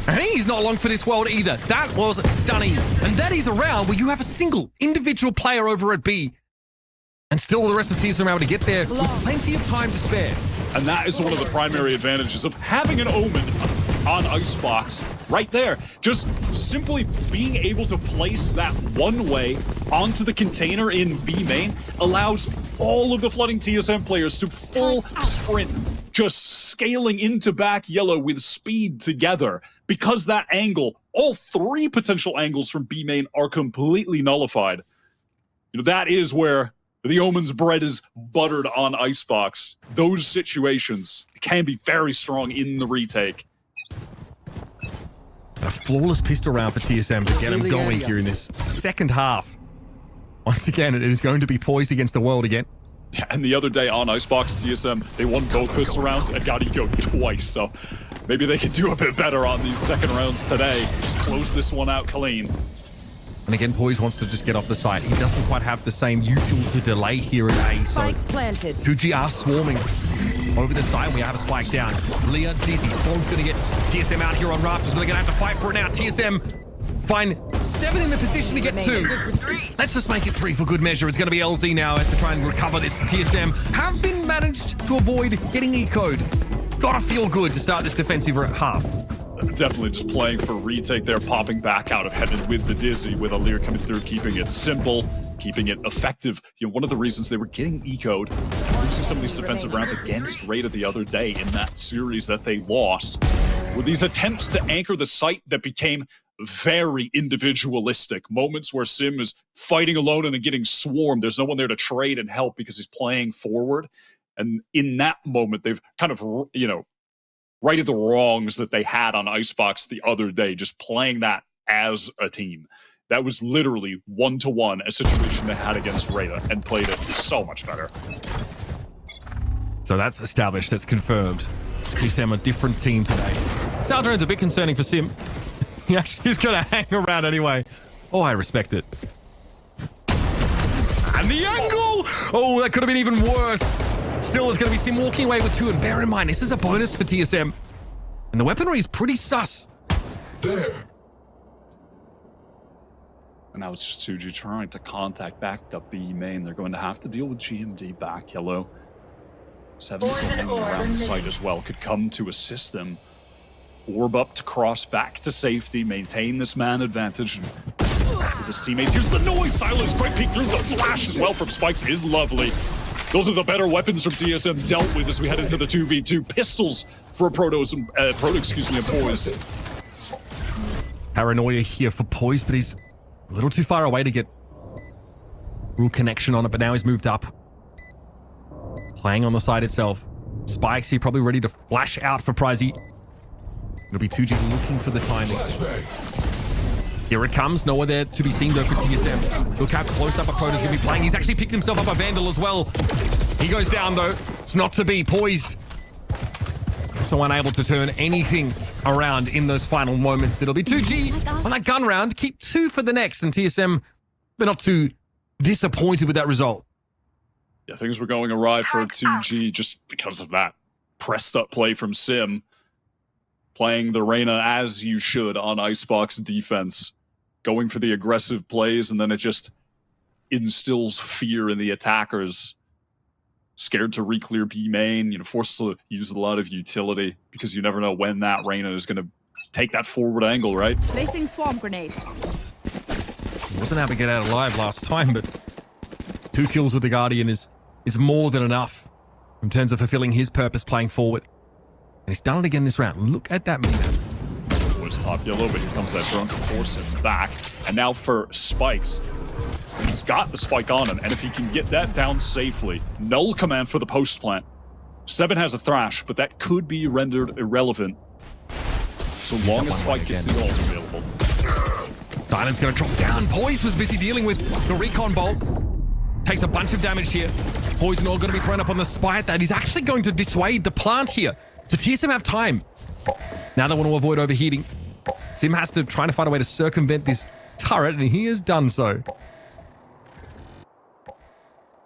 Speaker 4: And he's not long for this world either. That was stunning. And that is a round where you have a single individual player over at B. And still the rest of the teams are able to get there with plenty of time to spare.
Speaker 5: And that is one of the primary advantages of having an Omen on Icebox right there. Just simply being able to place that one way onto the container in B main allows all of the flooding TSM players to full sprint, just scaling into back yellow with speed together. Because that angle, all three potential angles from B main are completely nullified. That is where the Omen's bread is buttered on Icebox. Those situations can be very strong in the retake.
Speaker 4: A flawless pistol round for TSM to get him going here in this second half. Once again, it is going to be poised against the world again.
Speaker 5: Yeah, and the other day on Icebox, TSM, they won both pistol rounds and got ecoed twice, so maybe they could do a bit better on these second rounds today. Just close this one out clean.
Speaker 4: And again, Poise wants to just get off the site. He doesn't quite have the same util to delay here at A, so
Speaker 6: Spike planted.
Speaker 4: 2G are swarming over the side. We have a spike down. Leah, Dizzy, Bond's going to get TSM out here on Rafters. We're going to have to fight for it now. TSM find 7 in the position to get 2. Let's just make it 3 for good measure. It's going to be LZ now as to try and recover this. TSM have been managed to avoid getting ecoed. Gotta feel good to start this defensive half.
Speaker 5: Definitely just playing for retake there, popping back out of heaven with the Dizzy, with Alir coming through, keeping it simple, keeping it effective. One of the reasons they were getting ecoed losing some of these defensive rounds against Raider the other day in that series that they lost were these attempts to anchor the site that became very individualistic. Moments where Sim is fighting alone and then getting swarmed. There's no one there to trade and help because he's playing forward. And in that moment, they've kind of, righted the wrongs that they had on Icebox the other day, just playing that as a team. That was literally one-to-one a situation they had against Raider and played it so much better.
Speaker 4: So that's established, that's confirmed. TSM a different team today. Saldron's a bit concerning for Sim. He actually is going to hang around anyway. Oh, I respect it. And the angle! Oh, that could have been even worse. Still, there's going to be Sim walking away with 2. And bear in mind, this is a bonus for TSM. And the weaponry is pretty sus.
Speaker 5: There. And now it's just 2G trying to contact back up B main. They're going to have to deal with GMD back yellow. 7 still hanging around the site as well. Could come to assist them. Orb up to cross back to safety. Maintain this man advantage. And with his teammates. Here's the noise. Silas, great peek through the flash as well from Spikes is lovely. Those are the better weapons from TSM dealt with as we head into the 2v2. Pistols for Protoss and Poised.
Speaker 4: Paranoia here for Poised, but he's a little too far away to get real connection on it, but now he's moved up. Playing on the side itself. Spikes here probably ready to flash out for Pricey. It'll be 2G looking for the timing. Here it comes. Nowhere there to be seen though for TSM. Look how close up a Protoss going to be playing. He's actually picked himself up a Vandal as well. He goes down though. It's not to be. Poised. So unable to turn anything around in those final moments. It'll be 2G on that gun round. Keep 2 for the next. And TSM, they're not too disappointed with that result.
Speaker 5: Yeah, things were going awry for 2G just because of that pressed up play from Sim. Playing the Reyna as you should on Icebox defense. Going for the aggressive plays, and then it just instills fear in the attackers. Scared to re-clear B main, forced to use a lot of utility because you never know when that Reyna is going to take that forward angle, right?
Speaker 6: Placing swarm grenade.
Speaker 4: He wasn't able to get out alive last time, but 2 kills with the Guardian is more than enough in terms of fulfilling his purpose playing forward. And he's done it again this round. Look at that minimap.
Speaker 5: Was top yellow, but here comes that drone to force him back. And now for Spikes. He's got the spike on him, and if he can get that down safely, null command for the post plant. 7 has a thrash, but that could be rendered irrelevant so long as Spike gets the ult available.
Speaker 4: Silence going to drop down. Poised was busy dealing with the recon bolt. Takes a bunch of damage here. Poison all going to be thrown up on the spite. That is actually going to dissuade the plant here. So TSM have time. Now they want to avoid overheating. Sim has to try to find a way to circumvent this turret, and he has done so.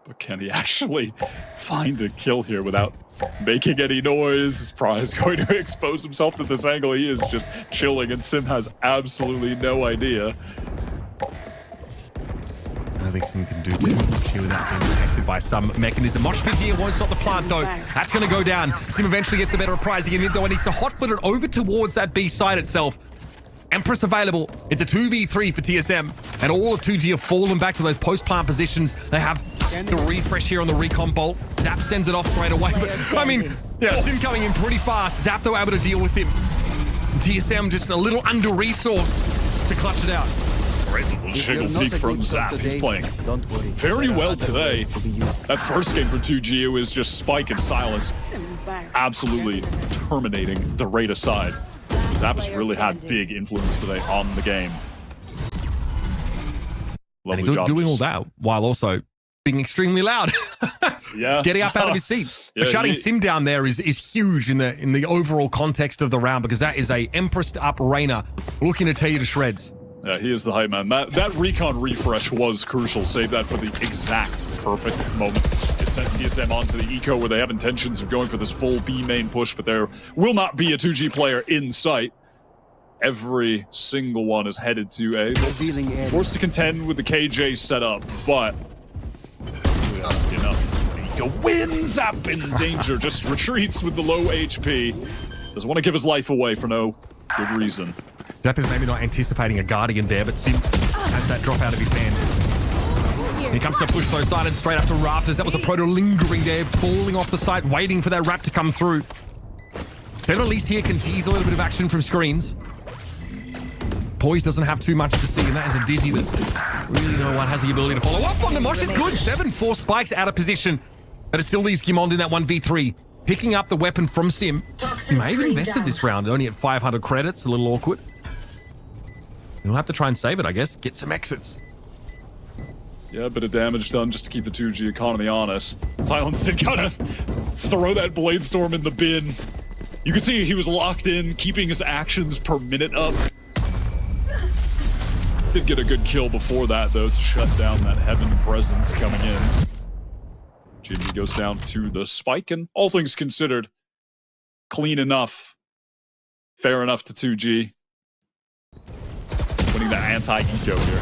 Speaker 5: But can he actually find a kill here without making any noise? Prize going to expose himself to this angle. He is just chilling, and Sim has absolutely no idea.
Speaker 4: I don't think Sim can do too much here without being detected by some mechanism. Mosh pit here won't stop the plant though. That's going to go down. Sim eventually gets the better of Prize again, though I need to hotfoot it over towards that B side itself. Empress available. It's a 2v3 for TSM, and all of 2G have fallen back to those post-plant positions. They have the refresh here on the recon bolt. Zap sends it off straight away. But, I mean, yeah, Sim coming in pretty fast. Zap, though, able to deal with him. TSM just a little under-resourced to clutch it out.
Speaker 5: Great little jiggle peek from Zap. He's playing very well today. That first game for 2G was just Spike and Silence absolutely terminating the Raider side. Zap has really had big influence today on the game.
Speaker 4: And he's doing all that while also being extremely loud.
Speaker 5: Yeah.
Speaker 4: Getting up out of his seat. Yeah, shutting Sim down there is huge in the overall context of the round, because that is a Empress up Reyna looking to tear you to shreds.
Speaker 5: Yeah, he is the hype man. That recon refresh was crucial. Save that for the exact perfect moment. It sent TSM onto the eco where they have intentions of going for this full B main push, but there will not be a 2G player in sight. Every single one is headed to A. Forced to contend with the KJ setup, but enough. Nico wins. Zap in danger. Just retreats with the low HP. Doesn't want to give his life away for no good reason.
Speaker 4: Zap is maybe not anticipating a Guardian there, but Sim has that drop out of his hands. Here comes the push though, silent straight up to Rafters. That was a Proto lingering there, falling off the site, waiting for that wrap to come through. Seven at least here can tease a little bit of action from screens. Poise doesn't have too much to see, and that is a Dizzy that really no one has the ability to follow up on. The Mosh is good. 7-4 spikes out of position, but it still leaves Gimond in that 1v3. Picking up the weapon from Sim. He may have invested this round, only at 500 credits. A little awkward. He'll have to try and save it, I guess. Get some exits.
Speaker 5: Yeah, a bit of damage done just to keep the 2G economy honest. Silence did kind of throw that Bladestorm in the bin. You can see he was locked in, keeping his actions per minute up. Did get a good kill before that, though, to shut down that Heaven presence coming in. Jimmy goes down to the spike, and all things considered, clean enough. Fair enough to 2G. Winning the anti-eco here.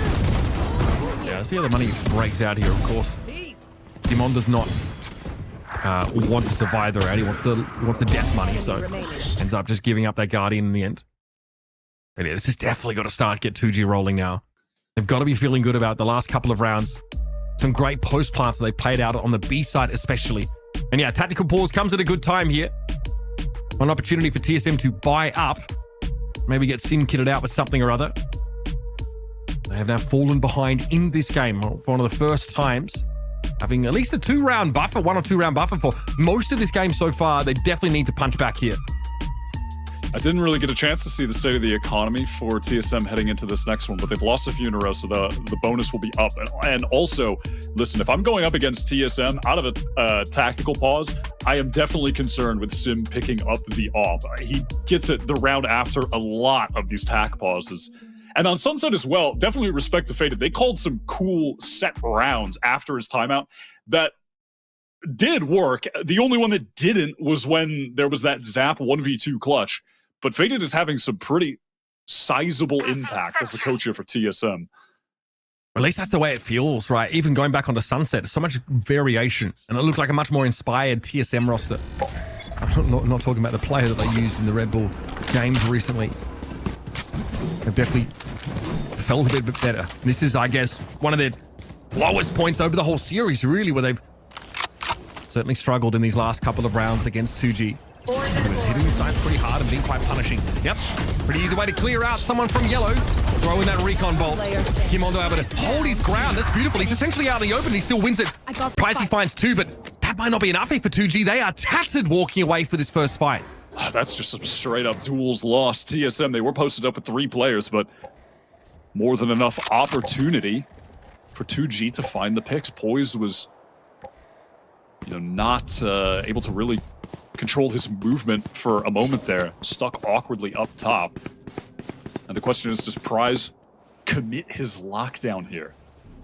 Speaker 4: Yeah, see how the money breaks out here, of course. Dimon does not want to survive the round. He wants the death money, so ends up just giving up that Guardian in the end. But yeah, this has definitely got to start get 2G rolling now. They've got to be feeling good about the last couple of rounds. Some great post plants that they played out on the B side especially. And yeah, tactical pause comes at a good time here. One opportunity for TSM to buy up. Maybe get Sim kitted out with something or other. They have now fallen behind in this game for one of the first times. Having at least a 2-round buffer, 1 or 2 round buffer for most of this game so far. They definitely need to punch back here.
Speaker 5: I didn't really get a chance to see the state of the economy for TSM heading into this next one, but they've lost a few in a row, so the bonus will be up. And also, listen, if I'm going up against TSM out of a tactical pause, I am definitely concerned with Sim picking up the op. He gets it the round after a lot of these tac pauses. And on Sunset as well, definitely respect to Faded. They called some cool set rounds after his timeout that did work. The only one that didn't was when there was that Zap 1v2 clutch. But Faded is having some pretty sizable impact as the coach here for TSM.
Speaker 4: At least that's the way it feels, right? Even going back onto Sunset, there's so much variation. And it looked like a much more inspired TSM roster. I'm not talking about the player that they used in the Red Bull games recently. They've definitely felt a bit better. This is, I guess, one of their lowest points over the whole series, really, where they've certainly struggled in these last couple of rounds against 2G. Hitting these sides pretty hard and being quite punishing. Yep, pretty easy way to clear out someone from yellow. Throw in that recon bolt. Kimondo able to hold his ground. That's beautiful. He's essentially out in the open. He still wins it. Pricey finds 2, but that might not be enough here for 2G. They are tattered walking away for this first fight.
Speaker 5: That's just some straight up duels lost. TSM, they were posted up with 3 players, but more than enough opportunity for 2G to find the picks. Poise was, not able to really control his movement for a moment there, stuck awkwardly up top. And the question is, does Prize commit his lockdown here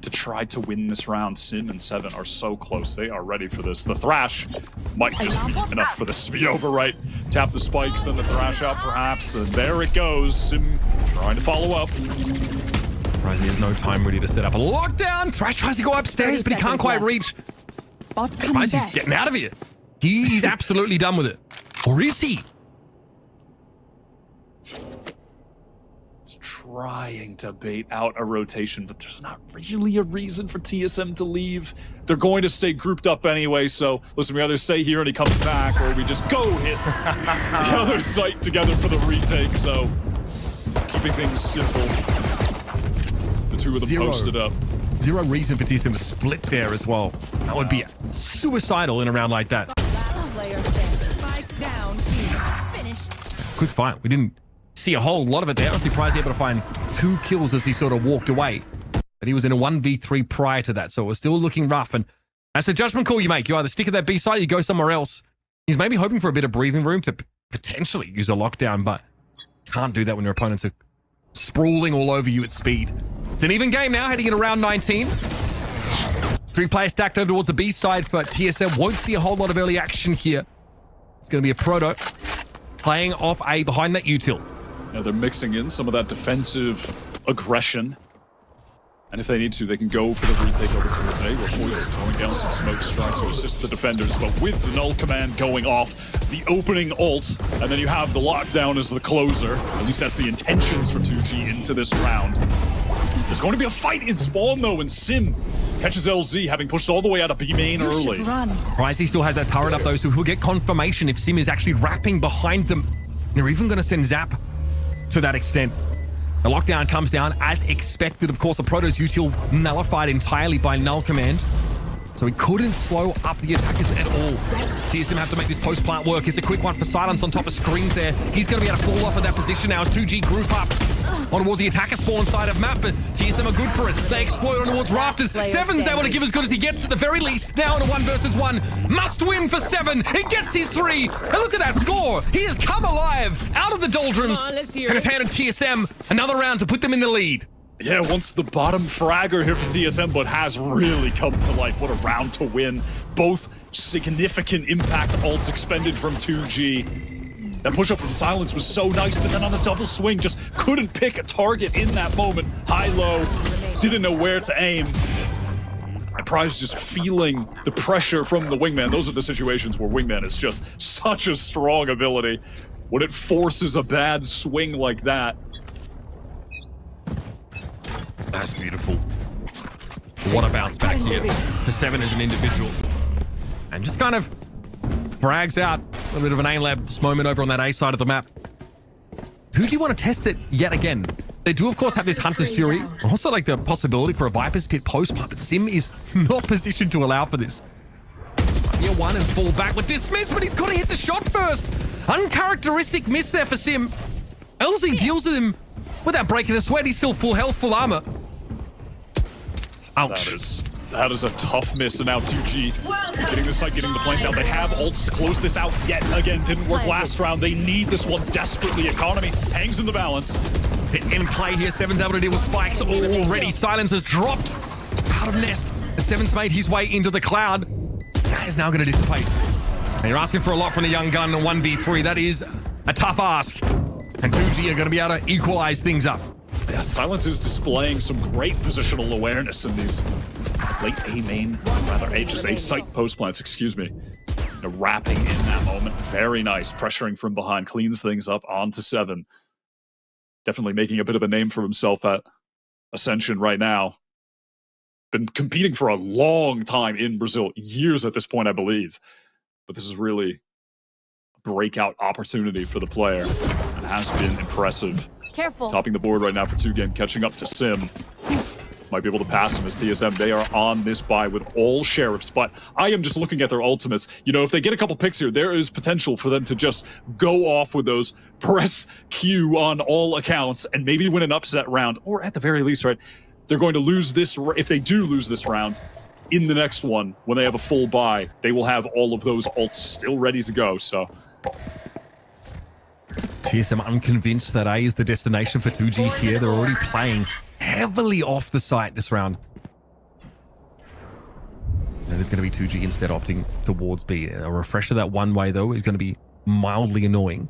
Speaker 5: to try to win this round? Sim and 7 are so close. They are ready for this. The Thrash might just be enough for this to be over, right? Tap the spikes and the Thrash out perhaps, and there it goes. Sim trying to follow up.
Speaker 4: Prize has no time really to set up a lockdown. Thrash tries to go upstairs, but he can't quite reach. Prize is getting out of here. He's absolutely done with it. Or is he?
Speaker 5: He's trying to bait out a rotation, but there's not really a reason for TSM to leave. They're going to stay grouped up anyway, so listen, we either stay here and he comes back, or we just go hit the other site together for the retake, so keeping things simple. The 2 of them posted up.
Speaker 4: Zero reason for TSM to split there as well. That would be suicidal in a round like that. Quick fight. We didn't see a whole lot of it there. Obviously, Prize able to find 2 kills as he sort of walked away. But he was in a 1v3 prior to that, so it was still looking rough. And that's a judgment call you make. You either stick at that B side or you go somewhere else. He's maybe hoping for a bit of breathing room to potentially use a lockdown, but can't do that when your opponents are sprawling all over you at speed. It's an even game now, heading into round 19. 3 players stacked over towards the B side for TSM. Won't see a whole lot of early action here. It's going to be a Proto playing off A behind that util.
Speaker 5: Now they're mixing in some of that defensive aggression. And if they need to, they can go for the retake over towards A, where Poised throwing down some smoke strikes to assist the defenders. But with the null command going off, the opening ult, and then you have the lockdown as the closer. At least that's the intentions for 2G into this round. There's going to be a fight in spawn though, and Sim catches LZ, having pushed all the way out of B main early.
Speaker 4: Pricey still has that turret up though, so he'll get confirmation if Sim is actually wrapping behind them. They're even going to send Zap to that extent. The lockdown comes down as expected. Of course, the Protoss util nullified entirely by null command. So he couldn't slow up the attackers at all. TSM have to make this post plant work. It's a quick one for Silence on top of screens there. He's going to be able to fall off of that position now as 2G group up on towards the attacker spawn side of map, but TSM are good for it. They exploit on towards rafters. Seven's able to give as good as he gets at the very least. Now in a 1 versus 1. Must win for Seven. He gets his 3. And look at that score. He has come alive out of the doldrums
Speaker 6: Come on, let's hear
Speaker 4: and has
Speaker 6: it.
Speaker 4: handed TSM another round to put them in the lead.
Speaker 5: Yeah, once the bottom fragger here for TSM, but has really come to life. What a round to win. Both significant impact ults expended from 2G. That push up from Silence was so nice, but then on the double swing, just couldn't pick a target in that moment. High-low, didn't know where to aim. And Prize just feeling the pressure from the Wingman. Those are the situations where Wingman is just such a strong ability. When it forces a bad swing like that.
Speaker 4: That's beautiful. What a bounce back here for Seven as an individual. And just kind of frags out a little bit of an A-Labs moment over on that A side of the map. Who do you want to test it yet again? They do, of course, have this Hunter's Fury. Also, like the possibility for a Viper's Pit post plant, but Sim is not positioned to allow for this. Might be a 1 and fall back with dismiss, but he's got to hit the shot first. Uncharacteristic miss there for Sim. LZ deals with him without breaking a sweat. He's still full health, full armor. Ouch.
Speaker 5: That is a tough miss, and now 2G getting the site, getting the flank down. They have ults to close this out yet again. Didn't work last round. They need this one desperately. Economy hangs in the balance.
Speaker 4: In play here, Seven's able to deal with spikes already. Silence has dropped out of nest. And Seven's made his way into the cloud. That is now going to dissipate. And you're asking for a lot from the young gun in 1v3. That is a tough ask. And 2G are going to be able to equalize things up.
Speaker 5: Yeah, Silence is displaying some great positional awareness in these late A main, rather just A site post plants, excuse me. Wrapping in that moment. Very nice. Pressuring from behind. Cleans things up onto Seven. Definitely making a bit of a name for himself at Ascension right now. Been competing for a long time in Brazil. Years at this point, I believe. But this is really a breakout opportunity for the player. And has been impressive.
Speaker 3: Careful.
Speaker 5: Topping the board right now for 2Game, catching up to Sim. Might be able to pass him as TSM. They are on this buy with all sheriffs, but I am just looking at their ultimates. You know, if they get a couple picks here, there is potential for them to just go off with those, press Q on all accounts, and maybe win an upset round, or at the very least, right, they're going to lose this. If they do lose this round, in the next one, when they have a full buy, they will have all of those ults still ready to go, so...
Speaker 4: TSM unconvinced that A is the destination for 2G here. They're already playing heavily off the site this round. And there's going to be 2G instead opting towards B. A refresher that one way, though, is going to be mildly annoying.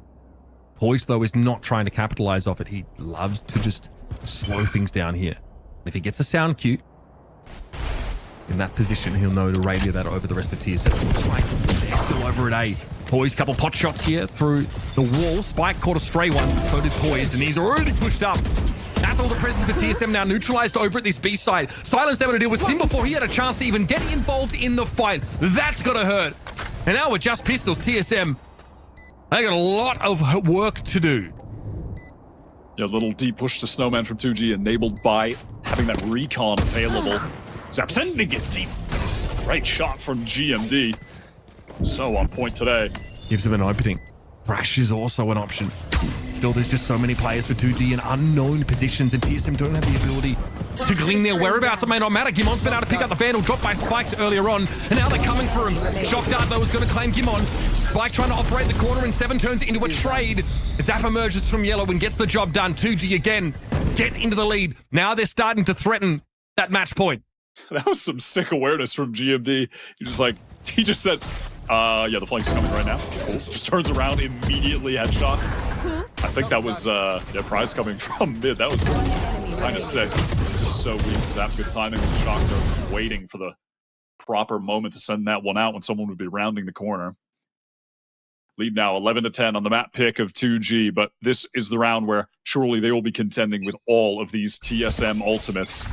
Speaker 4: Poised, though, is not trying to capitalize off it. He loves to just slow things down here. If he gets a sound cue in that position, he'll know to radio that over the rest of TSM. Looks like they're still over at A. Poised, couple pot shots here through the wall. Spike caught a stray one, so did Poised, and he's already pushed up. That's all the presence for TSM now neutralized over at this B side. Silence able to deal with Sim before he had a chance to even get involved in the fight. That's gotta hurt. And now with just pistols, TSM, they got a lot of work to do.
Speaker 5: Yeah, a little deep push to Snowman from 2G, enabled by having that recon available. Zap sending it deep. Great shot from GMD. So on point today.
Speaker 4: Gives him an opening. Thrash is also an option. Still, there's just so many players for 2G in unknown positions, and TSM don't have the ability to glean their whereabouts. It may not matter. Gimon's been able to pick up the Vandal, dropped by Spikes earlier on, and now they're coming for him. Shock Dart, though, is going to claim Gimon. Spike trying to operate the corner, and Seven turns it into a trade. Zap emerges from yellow and gets the job done. 2G again get into the lead. Now they're starting to threaten that match point.
Speaker 5: That was some sick awareness from GMD. He just said, yeah, the flank's coming right now. Cool. Just turns around, immediately headshots. I think that was Prize coming from mid. That was kind of sick. It's just so weak. Zap's good timing with the shock though, waiting for the proper moment to send that one out when someone would be rounding the corner. Lead now 11-10 on the map pick of 2G, but this is the round where surely they will be contending with all of these TSM ultimates.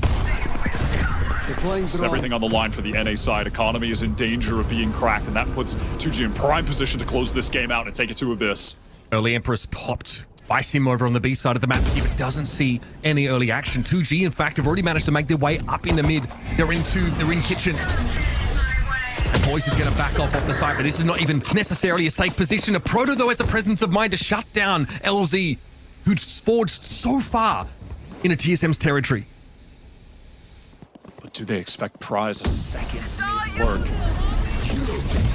Speaker 5: This is everything on the line for the NA side. Economy is in danger of being cracked, and that puts 2G in prime position to close this game out and take it to Abyss.
Speaker 4: Early Empress popped by Sim over on the B side of the map here, but doesn't see any early action. 2G, in fact, have already managed to make their way up in the mid. They're in kitchen. And POISED is going to back off the site, but this is not even necessarily a safe position. A Proto, though, has the presence of mind to shut down LZ, who's forged so far into TSM's territory.
Speaker 5: But do they expect Prize a second work?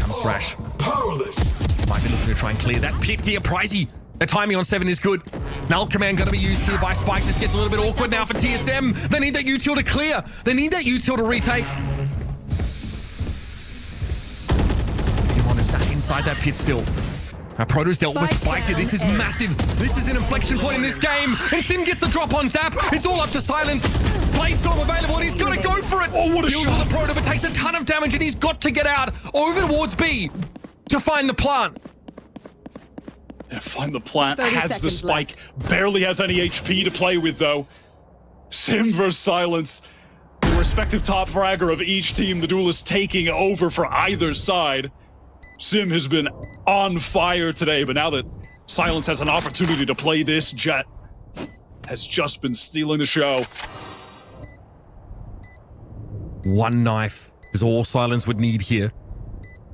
Speaker 4: Comes Thrash. Powerless. Might be looking to try and clear that pit here, Pricey. The timing on 7 is good. Null command going to be used here by Spike. This gets a little bit awkward now for TSM. They need that util to clear. They need that util to retake. Demon is sat inside that pit still. Now Proto's dealt with Spike here. This is massive. This is an inflection point in this game. And Sim gets the drop on Zap. It's all up to Silence. Blade Storm available, and he's got to go for it.
Speaker 5: Oh, what a
Speaker 4: Deals
Speaker 5: shot.
Speaker 4: with the Proto, but takes a ton of damage, and he's got to get out over towards B to find the plant.
Speaker 5: Yeah, find the plant,
Speaker 6: 30
Speaker 5: has the
Speaker 6: seconds
Speaker 5: spike, barely has any HP to play with, though. Sim versus Silence. The respective top fragger of each team, the duelist taking over for either side. Sim has been on fire today, but now that Silence has an opportunity to play this, Jet has just been stealing the show.
Speaker 4: One knife is all Silence would need here.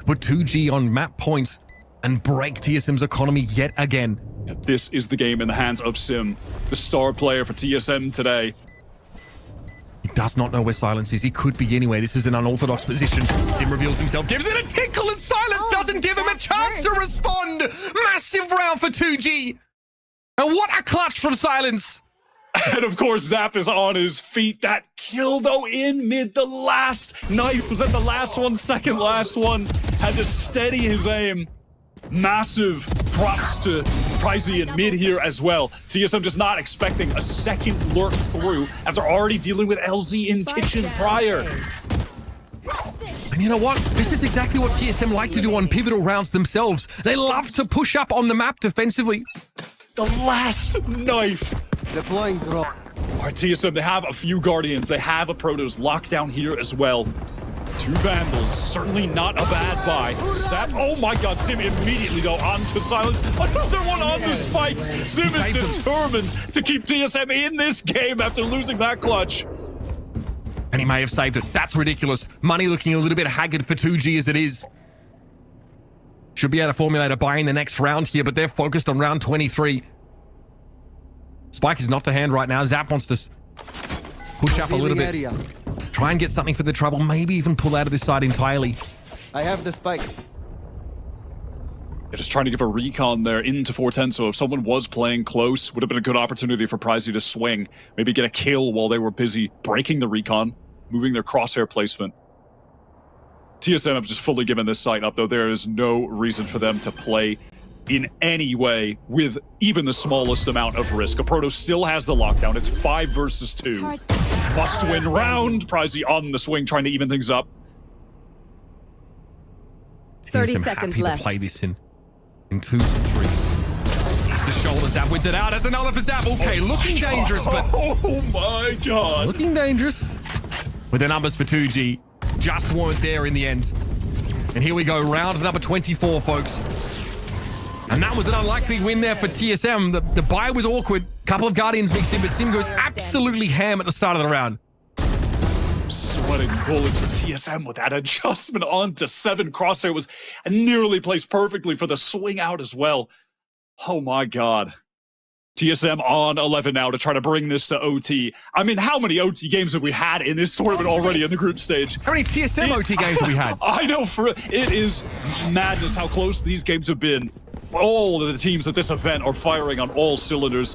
Speaker 4: Put 2G on map point and break TSM's economy yet again.
Speaker 5: This is the game in the hands of Sim, the star player for TSM today.
Speaker 4: He does not know where Silence is. He could be anywhere. This is an unorthodox position. Sim reveals himself, gives it a tickle, and Silence doesn't give him a chance to respond. Massive round for 2G. And what a clutch from Silence.
Speaker 5: And of course, Zap is on his feet. That kill, though, in mid. The last knife was at the last one, second last one. Had to steady his aim. Massive props to Pricey in mid here as well. TSM just not expecting a second lurk through after already dealing with LZ in kitchen prior.
Speaker 4: And you know what? This is exactly what TSM like to do on pivotal rounds themselves. They love to push up on the map defensively.
Speaker 5: The last knife.
Speaker 7: Deploying drone.
Speaker 5: All right, TSM, they have a few Guardians. They have a Protoss locked down here as well. 2 Vandals, certainly not a bad buy. Zap, oh my god, Sim immediately though onto Silence. Another one onto Spikes. Sim is determined to keep TSM in this game after losing that clutch.
Speaker 4: And he may have saved it. That's ridiculous. Money looking a little bit haggard for 2G as it is. Should be able to formulate a buy in the next round here, but they're focused on round 23. Spike is not to hand right now. Zap wants to push up a little bit.
Speaker 7: Area.
Speaker 4: Try and get something for the trouble. Maybe even pull out of this side entirely.
Speaker 7: I have the spike.
Speaker 5: They're just trying to give a recon there into 410, so if someone was playing close, would have been a good opportunity for Pricey to swing. Maybe get a kill while they were busy breaking the recon, moving their crosshair placement. TSM have just fully given this site up, though there is no reason for them to play in any way with even the smallest amount of risk. A Proto still has the lockdown. It's 5 versus 2. Must win round. Pricey on the swing, trying to even things up.
Speaker 6: 30
Speaker 4: TSM
Speaker 6: seconds
Speaker 4: happy
Speaker 6: left.
Speaker 4: to play this in 2s and 3s. It's the shoulder. Zap wins it out. As another for Zap. Okay, looking dangerous, but
Speaker 5: Oh my god.
Speaker 4: looking dangerous. With the numbers for 2G, just weren't there in the end. And here we go, round number 24, folks. And that was an unlikely win there for TSM. The buy was awkward. Couple of Guardians mixed in, but Sim goes absolutely ham at the start of the round.
Speaker 5: Sweating bullets for TSM with that adjustment onto 7. Crosshair was nearly placed perfectly for the swing out as well. Oh my god. TSM on 11 now to try to bring this to OT. I mean, how many OT games have we had in this tournament already in the group stage?
Speaker 4: How many TSM OT games have we had?
Speaker 5: I know, it is madness how close these games have been. All of the teams at this event are firing on all cylinders.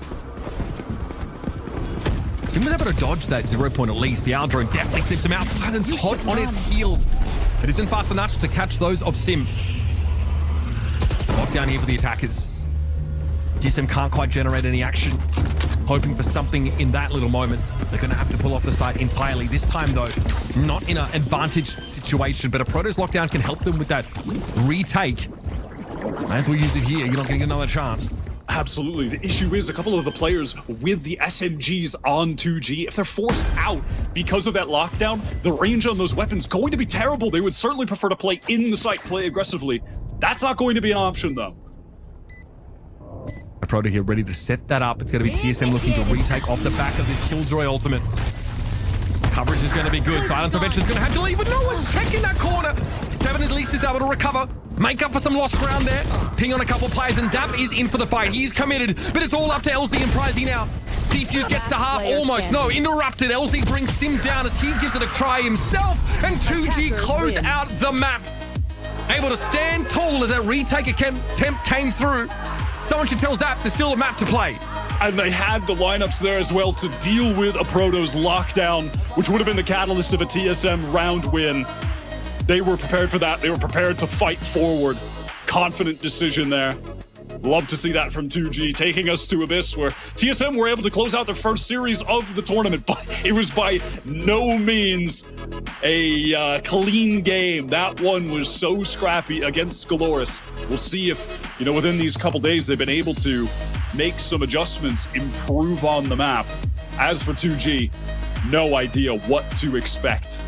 Speaker 4: Sim was able to dodge that 0 point at least. The Aldrone definitely snips him out. Silence hot on its heels. It isn't fast enough to catch those of Sim. Lockdown here for the attackers. TSM can't quite generate any action. Hoping for something in that little moment. They're going to have to pull off the site entirely. This time, though, not in an advantaged situation, but a Protoss lockdown can help them with that retake. Might as well use it here. You're not going to get another chance.
Speaker 5: Absolutely. The issue is a couple of the players with the SMGs on 2G, if they're forced out because of that lockdown, the range on those weapons going to be terrible. They would certainly prefer to play in the site, play aggressively. That's not going to be an option, though.
Speaker 4: A Proto here ready to set that up. It's going to be TSM looking to retake off the back of this Killjoy ultimate. Coverage is going to be good. Silence Adventure is going to have to leave, but no one's checking that corner. Seven at least is able to recover. Make up for some lost ground there. Ping on a couple players, and Zap is in for the fight. He's committed, but it's all up to LZ and Pricey now. Defuse gets to half, almost. No, interrupted. LZ brings Sim down as he gives it a try himself, and 2G close out the map. Able to stand tall as that retake attempt came through. Someone should tell Zap there's still a map to play.
Speaker 5: And they had the lineups there as well to deal with a Protoss lockdown, which would have been the catalyst of a TSM round win. They were prepared for that. They were prepared to fight forward. Confident decision there. Love to see that from 2G, taking us to Abyss, where TSM were able to close out their first series of the tournament, but it was by no means a clean game. That one was so scrappy against Galoris. We'll see if, within these couple days, they've been able to make some adjustments, improve on the map. As for 2G, no idea what to expect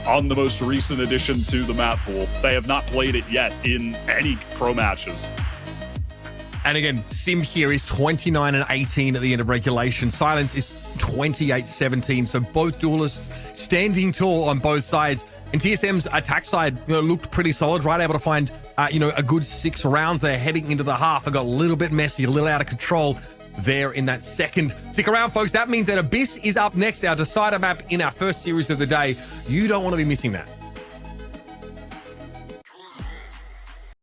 Speaker 5: on the most recent addition to the map pool. They have not played it yet in any pro matches.
Speaker 4: And again, Sim here is 29 and 18 at the end of regulation. Silence is 28-17. So both duelists standing tall on both sides. And TSM's attack side looked pretty solid, right? Able to find, a good 6 rounds there heading into the half. It got a little bit messy, a little out of control there in that second. Stick around, folks. That means that Abyss is up next, our decider map in our first series of the day. You don't want to be missing that.